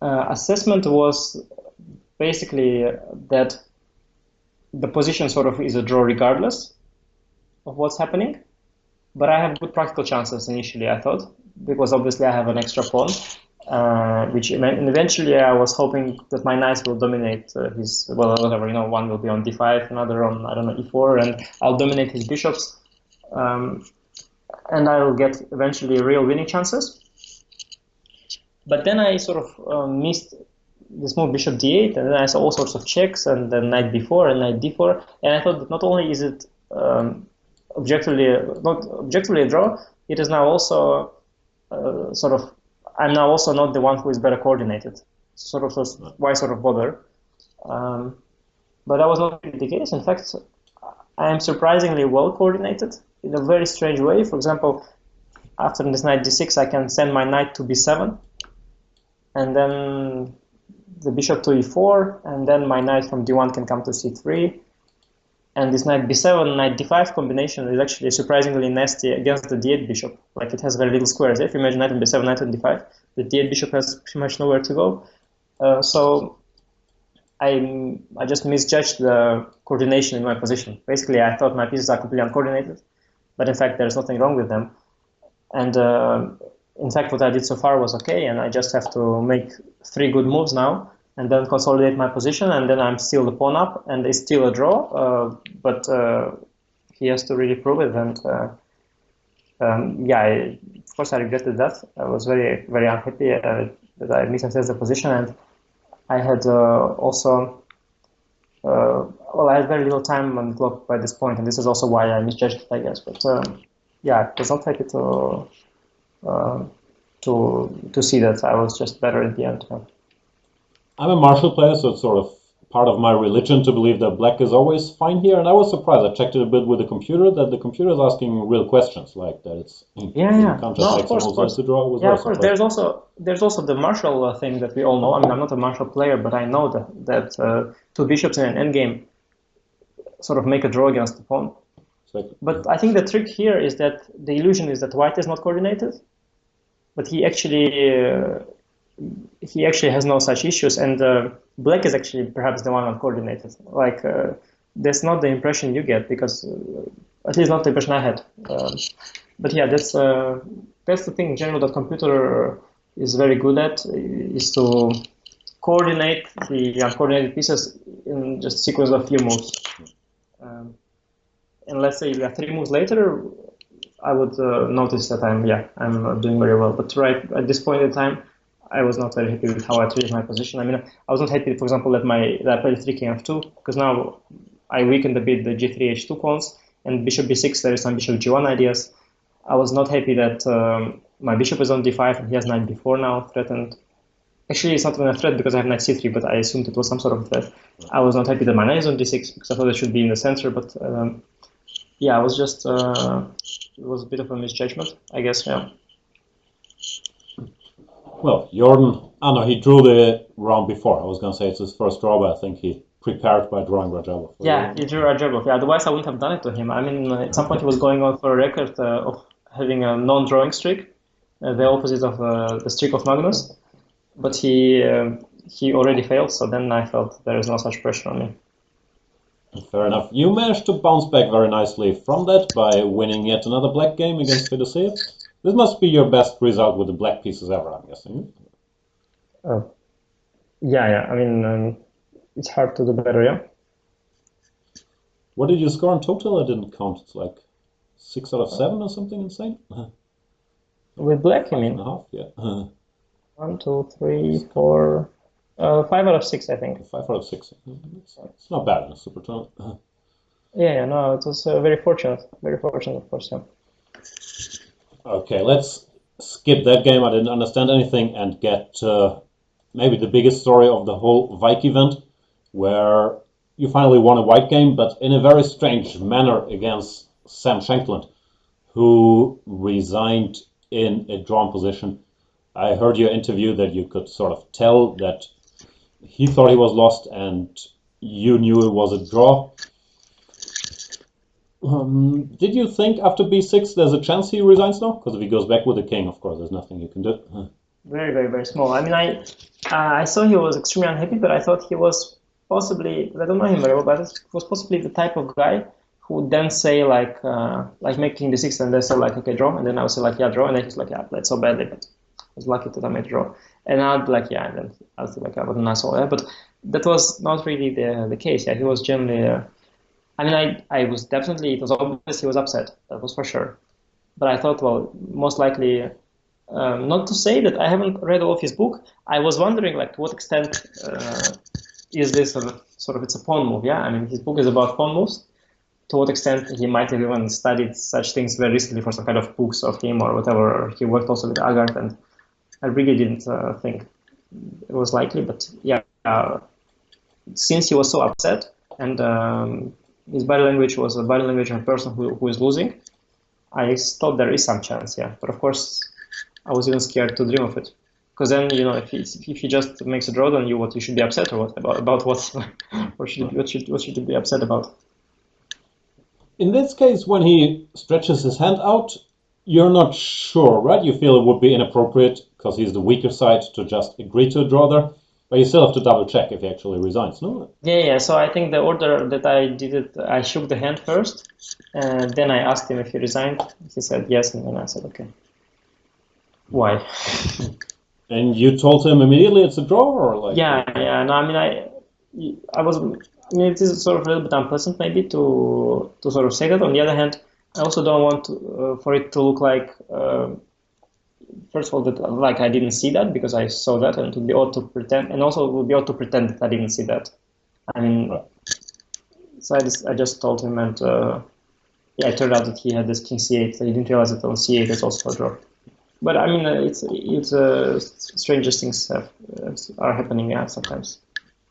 assessment was basically that the position sort of is a draw regardless of what's happening. But I have good practical chances initially, I thought, because obviously I have an extra pawn, and eventually I was hoping that my knights will dominate well, whatever, one will be on d5, another on, I don't know, e4, and I'll dominate his bishops, and I will get eventually real winning chances. But then I sort of missed this move bishop d8, and then I saw all sorts of checks, and then knight b4 and knight d4, and I thought that not only is it objectively not objectively a draw, it is now also sort of I'm now also not the one who is better coordinated. Why sort of bother? But that was not really the case. In fact, I am surprisingly well coordinated in a very strange way. For example, after this knight d6, I can send my knight to b7, and then the bishop to e4, and then my knight from d1 can come to c3. And this knight b7, knight d5 combination is actually surprisingly nasty against the d8 bishop. Like it has very little squares. If you imagine knight on b7, knight on d5, the d8 bishop has pretty much nowhere to go. So I just misjudged the coordination in my position. Basically, I thought my pieces are completely uncoordinated, but in fact, there's nothing wrong with them. And in fact, what I did so far was okay, and I just have to make 3 good moves now, and then consolidate my position, and then I'm still the pawn up, and it's still a draw, but he has to really prove it, and yeah, of course I regretted that. I was very, very unhappy that I misassessed the position, and I had also, well, I had very little time on the clock by this point, and this is also why I misjudged it, I guess, but yeah, I was not happy to see that I was just better at the end. I'm a martial player, so it's sort of part of my religion to believe that black is always fine here. And I was surprised. I checked it a bit with the computer that the computer is asking real questions, like that it's Yeah. can't No, just of make course, some of moves course. to draw. I was Yeah, very of course. surprised. There's also the martial thing that we all know. I mean, I'm not a martial player, but I know that 2 bishops in an endgame sort of make a draw against the pawn. But I think the trick here is that the illusion is that white is not coordinated, but he actually has no such issues, and black is actually perhaps the one uncoordinated. Like that's not the impression you get, because at least not the impression I had. But yeah, that's the thing in general that computer is very good at, is to coordinate the uncoordinated pieces in just a sequence of few moves. And let's say 3 moves later, I would notice that I'm doing very well. But right at this point in time, I was not very happy with how I treated my position. I mean, I was not happy, for example, that I played 3 king f2, because now I weakened a bit the g3 h2 pawns, and bishop b6, there is some bishop g1 ideas. I was not happy that my bishop is on d5 and he has knight b4 now threatened. Actually, it's not even a threat because I have knight c3, but I assumed it was some sort of threat. I was not happy that my knight is on d6 because I thought it should be in the center, but yeah, I was just, it was a bit of a misjudgment, I guess, yeah. Well, Jordan, no, he drew the round before. I was going to say it's his first draw, but I think he prepared by drawing Rajabov. Yeah, he drew Rajabov. Yeah, otherwise I wouldn't have done it to him. I mean, at some point he was going on for a record of having a non-drawing streak, the opposite of the streak of Magnus, but he already failed, so then I felt there is no such pressure on me. Fair enough. You managed to bounce back very nicely from that by winning yet another black game against Fedosseev. This must be your best result with the black pieces ever, I'm guessing. Yeah. I mean, it's hard to do better, yeah. What did you score in total? I didn't count. It's like 6 out of 7 or something insane. With black, you mean? 5.5, yeah. 1, 2, 3, 4, 5 out of 6, I think. 5 out of 6. It's not bad in a super tournament. Yeah, no, it was very fortunate. Very fortunate, of course, yeah. Okay, let's skip that game. I didn't understand anything and get maybe the biggest story of the whole Vike event, where you finally won a white game, but in a very strange manner against Sam Shankland, who resigned in a drawn position. I heard your interview that you could sort of tell that he thought he was lost and you knew it was a draw. Did you think after b6 there's a chance he resigns now? Because if he goes back with the king, of course, there's nothing you can do. Very, very, very small. I mean, I saw he was extremely unhappy, but I thought he was possibly, I don't know him very well, but he was possibly the type of guy who would then say like make king d6 and then say like, okay, draw, and then I would say like, yeah, draw, and then he's like, yeah, I played so badly, but I was lucky that I made draw. And I'd be like, yeah, and then I was like, I was an asshole, yeah, but that was not really the case. Yeah, he was generally, I mean, I was definitely, it was obvious he was upset, that was for sure. But I thought, well, most likely, not to say that I haven't read all of his book. I was wondering, like, to what extent is this sort of it's a pawn move, yeah? I mean, his book is about pawn moves. To what extent he might have even studied such things very recently for some kind of books of him or whatever. He worked also with Agard, and I really didn't think it was likely. But yeah, since he was so upset and his body language was a body language of a person who is losing, I thought there is some chance, yeah. But of course, I was even scared to dream of it, because then, you know, if he just makes a draw, then you should be upset or what about what? What should you be upset about? in this case, when he stretches his hand out, you're not sure, right? You feel it would be inappropriate because he's the weaker side to just agree to a draw there, but you still have to double check if he actually resigns, no? Yeah. So I think the order that I did it, I shook the hand first, and then I asked him if he resigned. He said yes, and then I said okay. Why? And you told him immediately it's a draw, or like? Yeah. No, I mean, I was. I mean, it is sort of a little bit unpleasant maybe to sort of say that. On the other hand, I also don't want for it to look like. First of all, that like I didn't see that because I saw that, and it would be odd to pretend, and also it would be odd to pretend that I didn't see that. I mean, so I just told him, and yeah, it turned out that he had this king c8. He didn't realize that on c8 it's also a draw. But I mean, it's strangest things are happening, yeah, sometimes.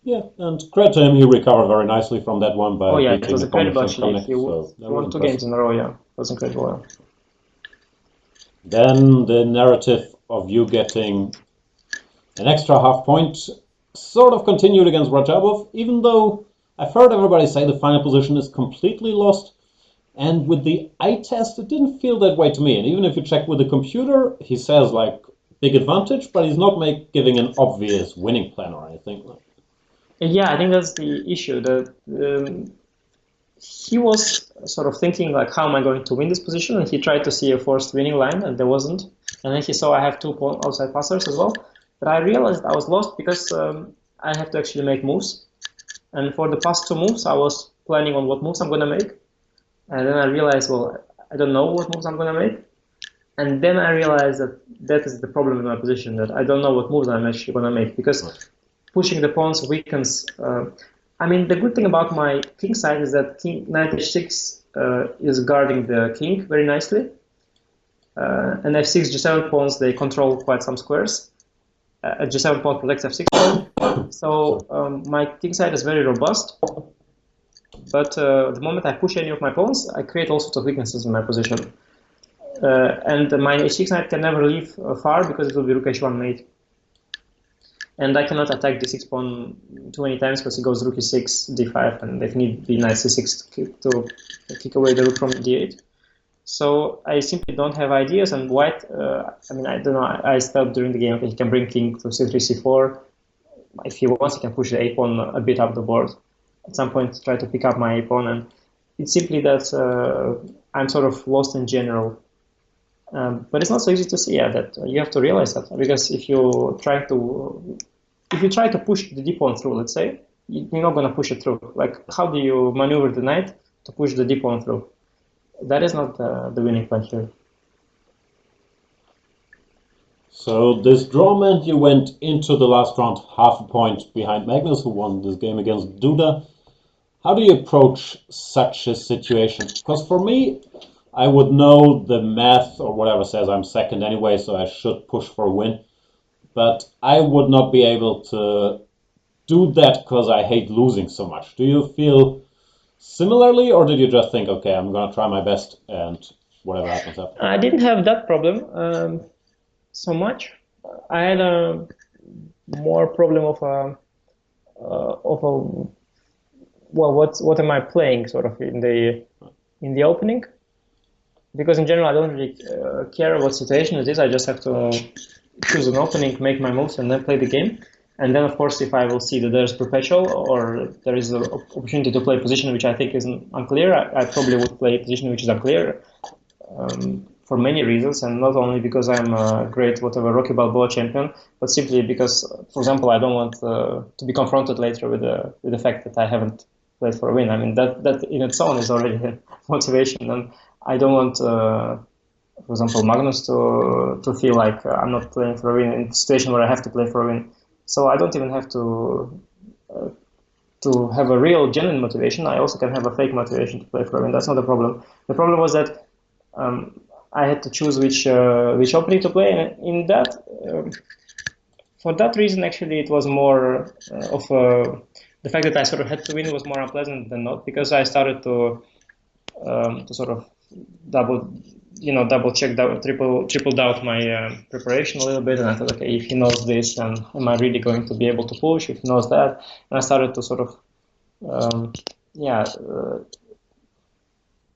Yeah, and credit to him, he recovered very nicely from that one by Oh yeah, it beating was incredible opponents in actually. Connect, so He that was won 2 games impressive. in a row, yeah. It was incredible. Yeah. Then the narrative of you getting an extra half point sort of continued against Rajabov, even though I've heard everybody say the final position is completely lost. And with the eye test, it didn't feel that way to me. And even if you check with the computer, he says like big advantage, but he's not giving an obvious winning plan or anything. Yeah, I think that's the issue. That he was sort of thinking like, how am I going to win this position? And he tried to see a forced winning line, and there wasn't. And then he saw I have 2 outside passers as well. But I realized I was lost because I have to actually make moves. And for the past 2 moves, I was planning on what moves I'm gonna make. And then I realized, well, I don't know what moves I'm gonna make. And then I realized that that is the problem in my position, that I don't know what moves I'm actually gonna make because pushing the pawns weakens. I mean, the good thing about my king side is that king knight h6 is guarding the king very nicely, and f6, g7 pawns, they control quite some squares. G7 pawn protects f6 pawn, so my king side is very robust. But the moment I push any of my pawns, I create all sorts of weaknesses in my position. And my h6 knight can never leave far because it will be rook h1 mate. And I cannot attack d6 pawn too many times because he goes rook e6, d5, and if need be knight c6 to kick away the rook from d8. So I simply don't have ideas, and white, I mean, I don't know, I stopped during the game, okay, he can bring king to c3, c4. If he wants, he can push the a pawn a bit up the board. At some point, try to pick up my a pawn, and it's simply that I'm sort of lost in general. But it's not so easy to see, yeah, that you have to realize that, because if you try to push the d pawn through, let's say, you're not going to push it through. Like, how do you maneuver the knight to push the d pawn through? That is not the winning plan here. So this draw meant you went into the last round half a point behind Magnus, who won this game against Duda. How do you approach such a situation? Because for me, I would know the math or whatever says I'm second anyway, so I should push for a win. But I would not be able to do that because I hate losing so much. Do you feel similarly, or did you just think, okay, I'm going to try my best and whatever happens happens? I didn't have that problem so much. I had a more problem of a well, what am I playing sort of in the opening? Because in general, I don't really care what situation it is. I just have to choose an opening, make my moves, and then play the game. And then, of course, if I will see that there's perpetual or there is an opportunity to play a position which I think is unclear, I probably would play a position which is unclear for many reasons, and not only because I'm a great whatever Rocky Balboa champion, but simply because, for example, I don't want to be confronted later with the fact that I haven't played for a win. I mean, that in its own is already motivation, and I don't want, for example, Magnus to feel like I'm not playing for a win in a situation where I have to play for a win. So I don't even have to have a real genuine motivation. I also can have a fake motivation to play for a win. That's not the problem. The problem was that I had to choose which opening to play, and in that, for that reason, actually, it was more of the fact that I sort of had to win was more unpleasant than not, because I started to sort of double check, triple doubt my preparation a little bit, and I thought, okay, if he knows this, then am I really going to be able to push? If he knows that, and I started to sort of,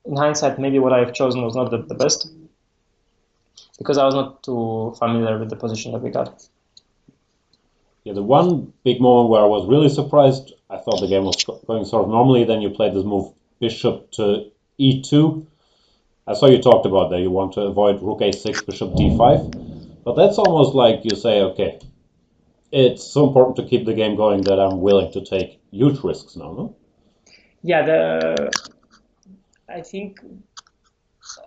in hindsight, maybe what I've chosen was not the best, because I was not too familiar with the position that we got. Yeah, the one big moment where I was really surprised, I thought the game was going sort of normally, then you played this move bishop to e2. I saw you talked about that you want to avoid rook a6, bishop d5, but that's almost like you say, okay, it's so important to keep the game going that I'm willing to take huge risks now, no? Yeah, I think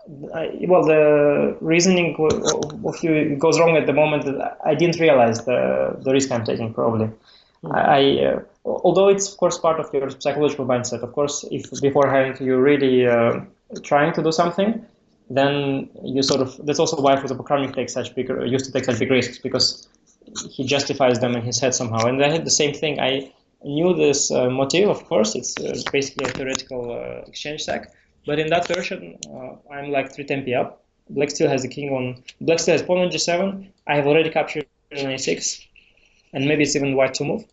well, the reasoning of you goes wrong at the moment that I didn't realize the risk I'm taking probably. Although it's of course part of your psychological mindset, of course, if beforehand you're really trying to do something, then you sort of, that's also why for example Kramnik used to take such big risks, because he justifies them in his head somehow. And I had the same thing. I knew this motif, of course, it's basically a theoretical exchange sack. But in that version, I'm like 3 tempi up. Black still has the king on. Black still has pawn on g7. I have already captured on a6, and maybe it's even white to move.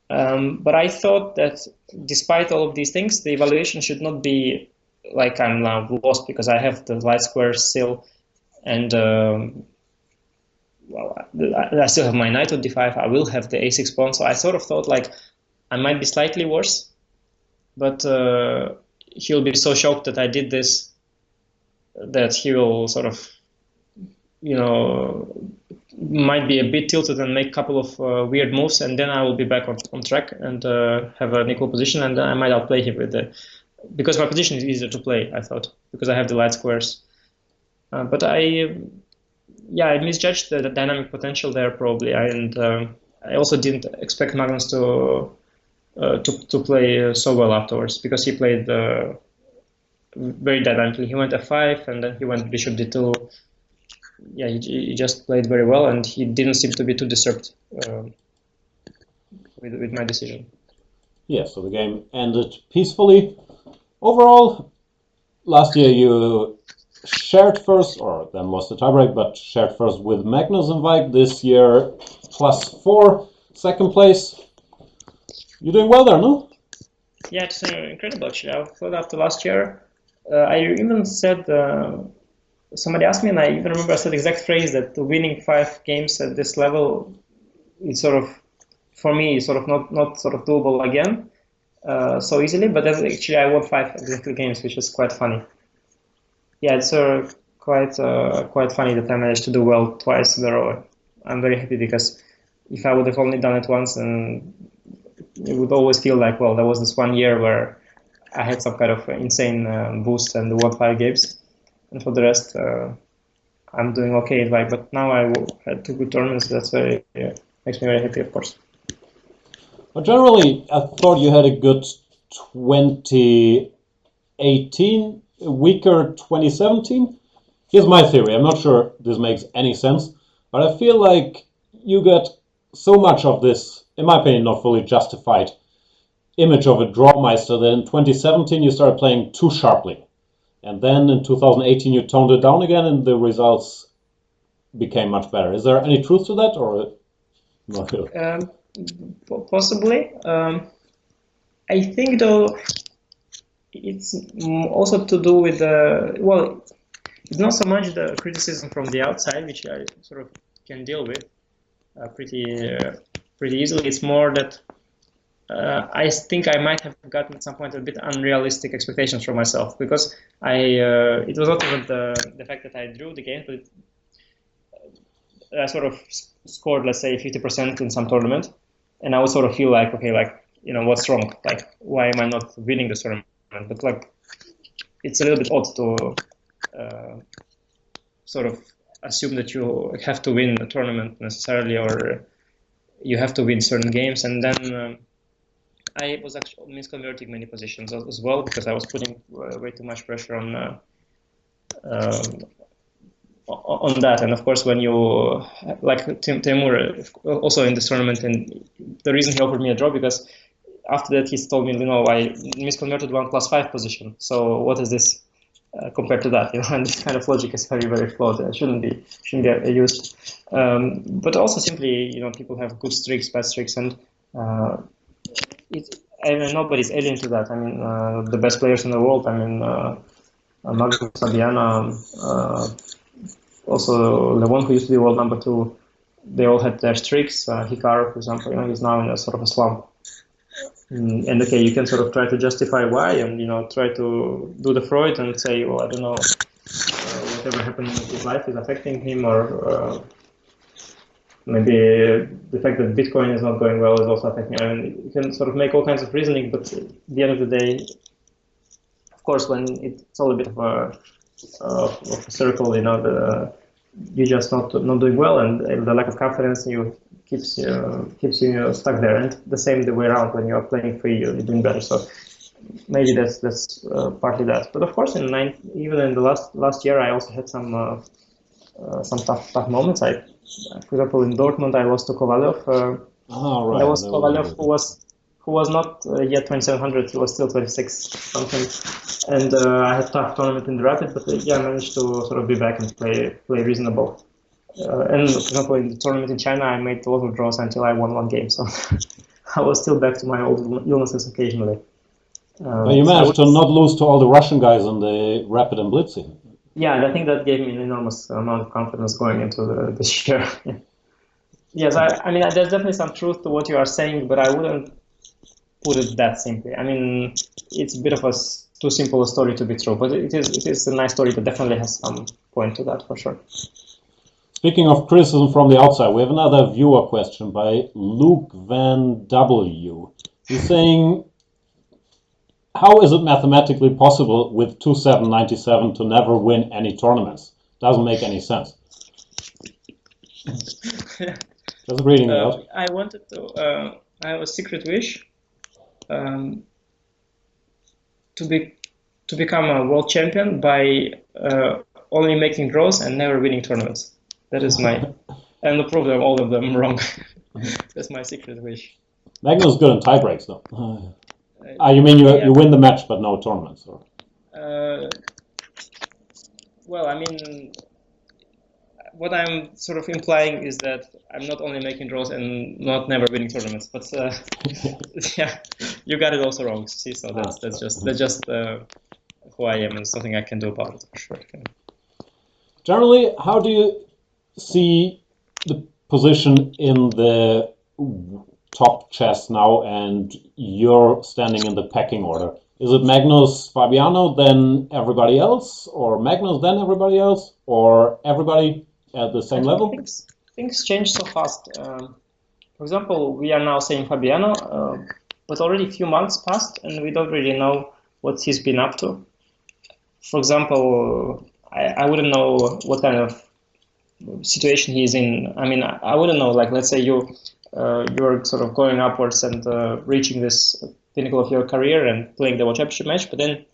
But I thought that despite all of these things, the evaluation should not be like I'm now lost because I have the light squares still, and well, I still have my knight on d5. I will have the a6 pawn. So I sort of thought like I might be slightly worse, but he'll be so shocked that I did this that he will sort of, might be a bit tilted and make a couple of weird moves, and then I will be back on track and have an equal position, and then I might outplay him because my position is easier to play, I thought, because I have the light squares. But I misjudged the dynamic potential there probably, and I also didn't expect Magnus to play so well afterwards, because he played very dynamically. He went f5 and then he went bishop d2. Yeah, he just played very well, and he didn't seem to be too disturbed with my decision. Yeah, so the game ended peacefully. Overall, last year you shared first, or then lost the tiebreak, but shared first with Magnus and Vike. This year, +4, second place. You're doing well there, no? Yeah, it's incredible actually. I thought after last year, I even said, somebody asked me, and I even remember I said the exact phrase that winning 5 games at this level is sort of, for me, sort of not sort of doable again so easily. But then actually I won 5 exactly games, which is quite funny. Yeah, it's quite funny that I managed to do well twice in a row. I'm very happy, because if I would have only done it once, and it would always feel like, well, there was this 1 year where I had some kind of insane boost and won 5 games, and for the rest, I'm doing okay. But now I had 2 good tournaments. That's very makes me very happy, of course. But generally, I thought you had a good 2018, a weaker 2017. Here's my theory. I'm not sure this makes any sense, but I feel like you got so much of this, in my opinion, not fully justified image of a drawmeister that in 2017 you started playing too sharply. And then in 2018 you toned it down again and the results became much better. Is there any truth to that, or not really? Possibly. I think though it's also to do with well, it's not so much the criticism from the outside, which I sort of can deal with pretty easily. It's more that I think I might have gotten at some point a bit unrealistic expectations from myself, because it was not even the fact that I drew the game, but I sort of scored, let's say, 50% in some tournament, and I would sort of feel like, okay, like, what's wrong? Like, why am I not winning this tournament? But like, it's a little bit odd to sort of assume that you have to win a tournament necessarily, or you have to win certain games, and then I was actually misconverting many positions as well, because I was putting way too much pressure on that. And of course, when you, like Timur, also in this tournament, and the reason he offered me a draw, because after that he told me, I misconverted 1+5 position. So what is this compared to that? And this kind of logic is very, very flawed. It shouldn't be used. But also simply, people have good streaks, bad streaks, and I mean, nobody's alien to that. I mean, the best players in the world. I mean, Magnus, Fabiana, also the one who used to be world number two. They all had their streaks. Hikaru, for example, he's now in a sort of a slump. And okay, you can sort of try to justify why, and try to do the Freud and say, well, I don't know, whatever happened in his life is affecting him, or maybe the fact that Bitcoin is not going well is also affecting him. I mean, you can sort of make all kinds of reasoning, but at the end of the day, of course, when it's all a bit of a circle, you're just not doing well, and the lack of confidence keeps you stuck there. And the same the way around, when you are playing free, you're doing better. So maybe that's partly that. But of course, even in the last year, I also had some tough moments. For example, in Dortmund, I lost to Kovalov. Right. There was Kovalov who was not yet 2700. He was still 26 something, and I had a tough tournament in the Rapid, but I managed to sort of be back and play reasonable. And for example, in the tournament in China, I made a lot of draws until I won one game. So I was still back to my old illnesses occasionally. But you managed to not lose to all the Russian guys in the Rapid and Blitzy. Yeah, and I think that gave me an enormous amount of confidence going into this year. Yes, I mean, there's definitely some truth to what you are saying, but I wouldn't put it that simply. I mean, it's a bit of too simple a story to be true, but it is a nice story that definitely has some point to that for sure. Speaking of criticism from the outside, we have another viewer question by Luke Van W. He's saying, how is it mathematically possible with 2797 to never win any tournaments? Doesn't make any sense. Just reading it out. I wanted to. I have a secret wish to become a world champion by only making draws and never winning tournaments. That is my, and the problem, all of them wrong. That's my secret wish. Magnus is good in tie breaks, though. You mean you win the match, but no tournaments? Or? Well, I mean, what I'm sort of implying is that I'm not only making draws and not never winning tournaments, but yeah, you got it also wrong. See, so that's just who I am, and something I can do about it for sure. Generally, how do you see the position in the top chess now, and you're standing in the pecking order? Is it Magnus, Fabiano, then everybody else, or Magnus, then everybody else, or everybody at the same level? Things change so fast. For example, we are now saying Fabiano, but already a few months passed, and we don't really know what he's been up to. For example, I wouldn't know what kind of situation he's in. I mean, I wouldn't know. Like, let's say you're sort of going upwards and reaching this pinnacle of your career and playing the World Championship match, but then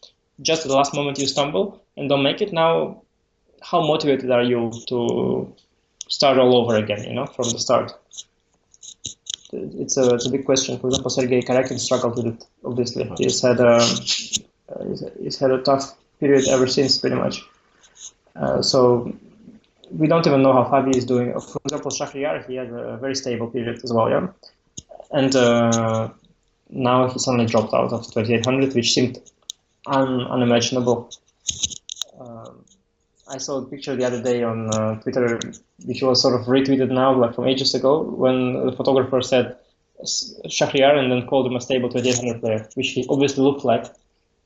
just at the last moment you stumble and don't make it. Now, how motivated are you to start all over again? From the start. It's a big question. For example, Sergei Karakin struggled with it. Obviously, he's had a tough period ever since, pretty much. So we don't even know how Fabi is doing. For example, Shahryar, he had a very stable period as well, yeah. And now he suddenly dropped out of 2800, which seemed unimaginable. I saw a picture the other day on Twitter, which was sort of retweeted now, like from ages ago, when the photographer said Shahryar and then called him a stable 2800 player, which he obviously looked like.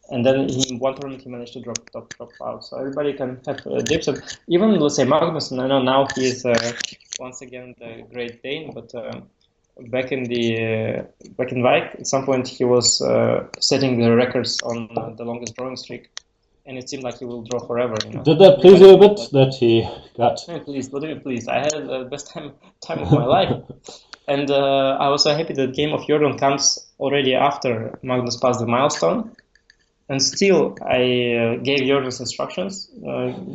And then in one tournament, he managed to drop out. So everybody can have dips. And even, let's say, Magnus, I know now he is once again the Great Dane, but back in Vike, at some point he was setting the records on the longest drawing streak. And it seemed like he will draw forever. Did that please you a bit that he got? Please, what do you please? I had the best time of my life. And I was so happy that the game of Jordan comes already after Magnus passed the milestone. And still, I gave Jordan's instructions,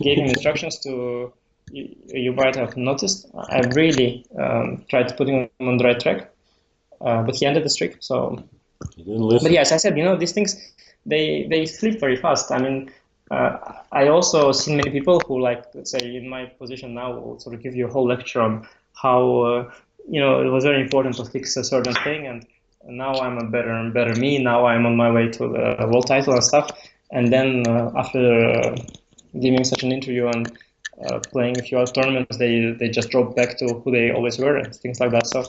gave him instructions to, you might have noticed, I really tried to put him on the right track, but he ended the streak, so. He didn't listen. But yes, I said, these things, they slip very fast. I mean, I also seen many people who, like, let's say, in my position now, will sort of give you a whole lecture on how, it was very important to fix a certain thing, and now I'm a better and better me. Now I'm on my way to the world title and stuff. And then after giving such an interview and playing a few other tournaments, they just drop back to who they always were and things like that. So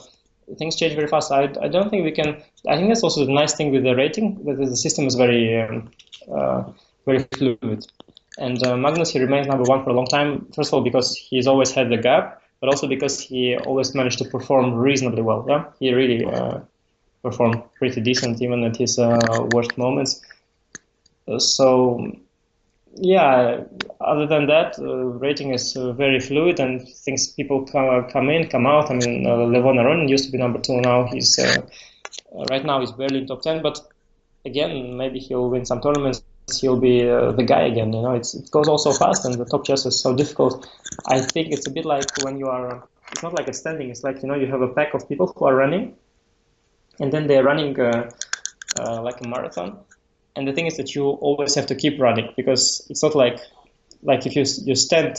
things change very fast. I don't think we can. I think that's also the nice thing with the rating, that the system is very fluid. And Magnus, he remains number one for a long time. First of all, because he's always had the gap, but also because he always managed to perform reasonably well. Yeah, he really performed pretty decent even at his worst moments. So yeah, other than that, rating is very fluid and things people come in, come out. I mean, Levon Aronin used to be number two. Now he's right now he's barely in top 10, but again, maybe he'll win some tournaments. He'll be the guy again. You know, it goes all so fast, and the top chess is so difficult. I think it's a bit like when you are. It's not like a standing. It's like, you know, you have a pack of people who are running, and then they're running like a marathon. And the thing is that you always have to keep running, because it's not like if you stand,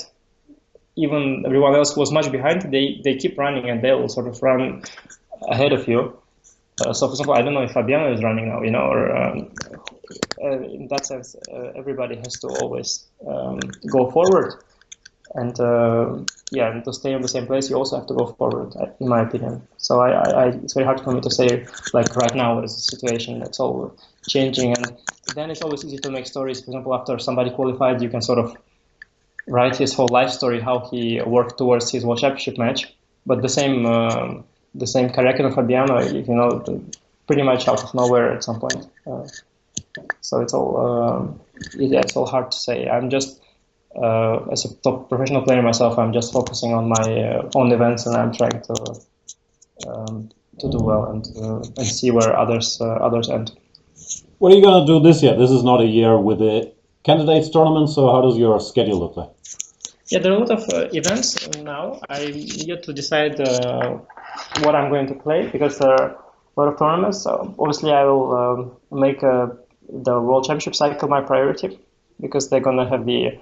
even everyone else who was much behind, they keep running and they'll sort of run ahead of you. So for example, I don't know if Fabiano is running now, you know, or in that sense, everybody has to always go forward. And yeah, to stay in the same place, you also have to go forward, in my opinion. So it's very hard for me to say, like right now, what is the situation? It's all changing, and then it's always easy to make stories. For example, after somebody qualified, you can sort of write his whole life story, how he worked towards his world championship match. But the same Karakin and Fabiano, you know, pretty much out of nowhere at some point. So it's all it's all hard to say. I'm just as a top professional player myself, I'm just focusing on my own events, and I'm trying to do well and see where others end. What are you going to do this year? This is not a year with the candidates tournament, so how does your schedule look like? Yeah, there are a lot of events now. I'm yet to decide what I'm going to play, because there are a lot of tournaments. So obviously, I will make the World Championship cycle my priority, because they're going to have the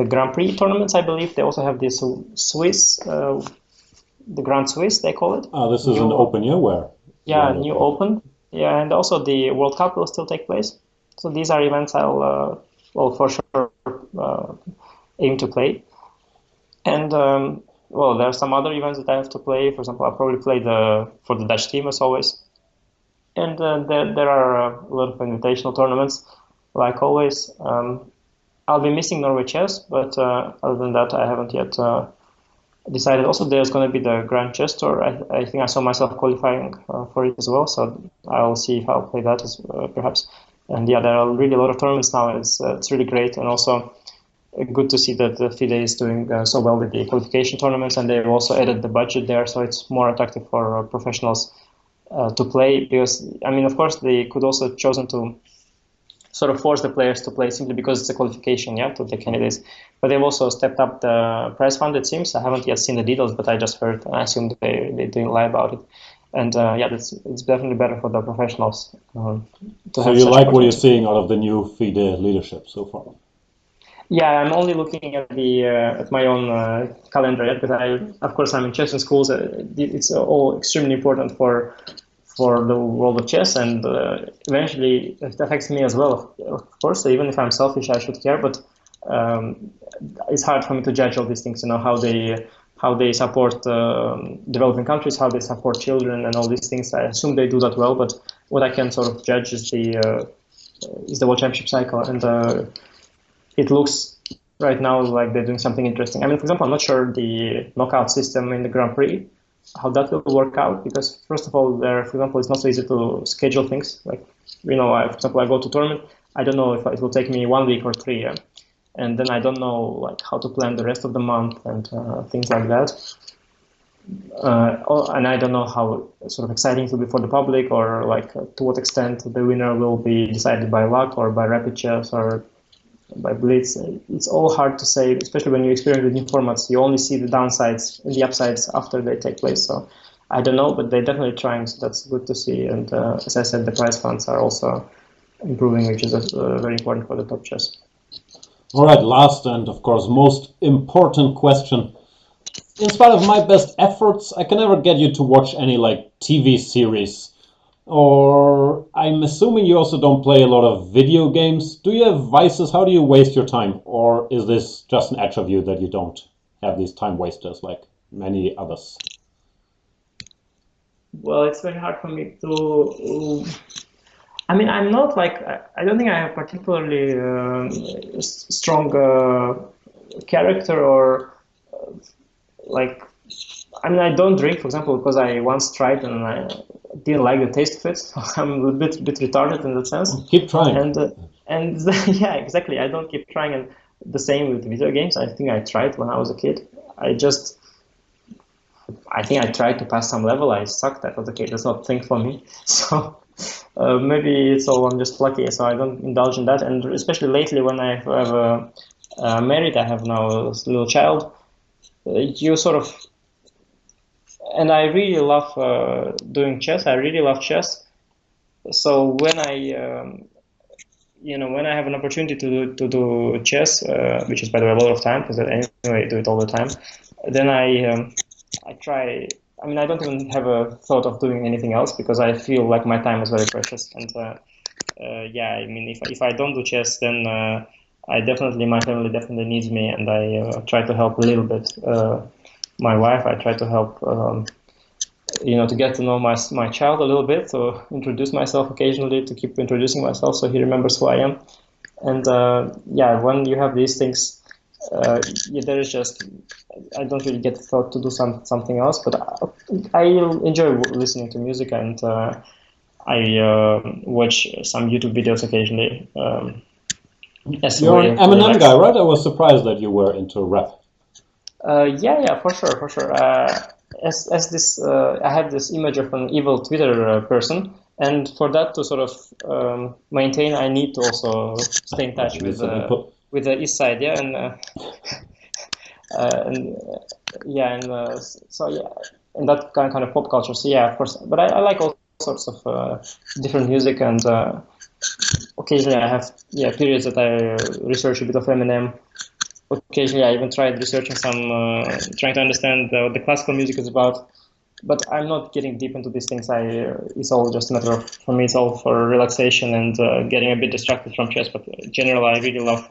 Grand Prix tournaments, I believe. They also have this Swiss, the Grand Swiss, they call it. This is an open year where? Yeah, new open. Yeah, and also the World Cup will still take place. So these are events I'll, well, for sure aim to play. And well, there are some other events that I have to play. For example, I'll probably play for the Dutch team as always. And there are a lot of invitational tournaments, like always. I'll be missing Norway Chess, but other than that, I haven't yet decided. Also, there's going to be the Grand Chess Tour. I think I saw myself qualifying for it as well, so I'll see if I'll play that perhaps. And yeah, there are really a lot of tournaments now. It's really great, and also good to see that the FIDE is doing so well with the qualification tournaments, and they've also added the budget there, so it's more attractive for professionals to play. Because, I mean, of course, they could also have chosen to sort of force the players to play simply because it's a qualification, yeah, to the candidates. But they've also stepped up the prize fund, it seems. I haven't yet seen the details, but I just heard, and I assume they're doing lie about it. And yeah, it's definitely better for the professionals. So you like what you're seeing out of the new FIDE leadership so far? Yeah, I'm only looking at at my own calendar yet, because of course, I'm in chess in schools. It's all extremely important for the world of chess, and eventually it affects me as well. Of course, even if I'm selfish, I should care. But it's hard for me to judge all these things. You know, how they support developing countries, how they support children, and all these things. I assume they do that well. But what I can sort of judge is the World Championship cycle, and it looks right now like they're doing something interesting. I mean, for example, I'm not sure the knockout system in the Grand Prix, how that will work out, because first of all, for example, it's not so easy to schedule things. Like, you know, for example, I go to tournament, I don't know if it will take me 1 week or 3, yeah? And then I don't know like how to plan the rest of the month and things like that. And I don't know how sort of exciting it will be for the public, or like to what extent the winner will be decided by luck or by rapid chess or by blitz. It's all hard to say, especially when you experience with new formats. You only see the downsides and the upsides after they take place. So I don't know, but they're definitely trying, so that's good to see. And as I said, the prize funds are also improving, which is very important for the top chess. All right, last and of course most important question. In spite of my best efforts, I can never get you to watch any like TV series. Or I'm assuming you also don't play a lot of video games. Do you have vices? How do you waste your time? Or is this just an edge of you that you don't have these time wasters like many others? Well, it's very hard for me to. I mean, I'm not like I don't think I have particularly strong character or like. I mean, I don't drink, for example, because I once tried and I didn't like the taste of it. So I'm a bit retarded in that sense. Keep trying. And yeah, exactly. I don't keep trying. And the same with video games. I think I tried when I was a kid. I just I think I tried to pass some level. I sucked. I thought, okay, that's not a thing for me. So maybe it's all I'm just lucky. So I don't indulge in that. And especially lately, when I have married, I have now a little child. You sort of, and I really love doing chess. I really love chess. So when when I have an opportunity to do chess, which is by the way a lot of time because anyway I do it all the time, then I try. I mean, I don't even have a thought of doing anything else because I feel like my time is very precious. And yeah, I mean, if I don't do chess, then my family definitely needs me, and I try to help a little bit. My wife, I try to help. To get to know my child a little bit, to introduce myself occasionally, to keep introducing myself so he remembers who I am. And yeah, when you have these things, there is just I don't really get the thought to do something else, but I enjoy listening to music and I watch some YouTube videos occasionally as a You're way an to Eminem relax. guy, right? I was surprised that you were into rap. Yeah, for sure, for sure. As this, I have this image of an evil Twitter person, and for that to sort of maintain, I need to also stay in touch You need some input. with the East Side, yeah, and yeah, and so yeah, and that kind of pop culture. So yeah, of course, but I like all sorts of different music, and occasionally I have periods that I research a bit of Eminem. Occasionally, I even tried researching trying to understand what the classical music is about. But I'm not getting deep into these things. It's all just a matter of, for me, it's all for relaxation and getting a bit distracted from chess. But in general, I really love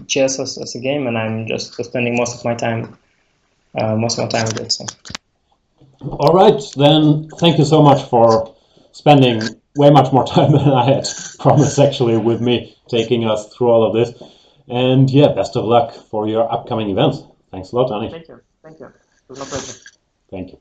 chess as a game, and I'm just spending most of my time with it. So. All right, then thank you so much for spending way much more time than I had promised actually with me, taking us through all of this. And yeah, best of luck for your upcoming events. Thanks a lot, Anish. Thank you. It was my pleasure. Thank you.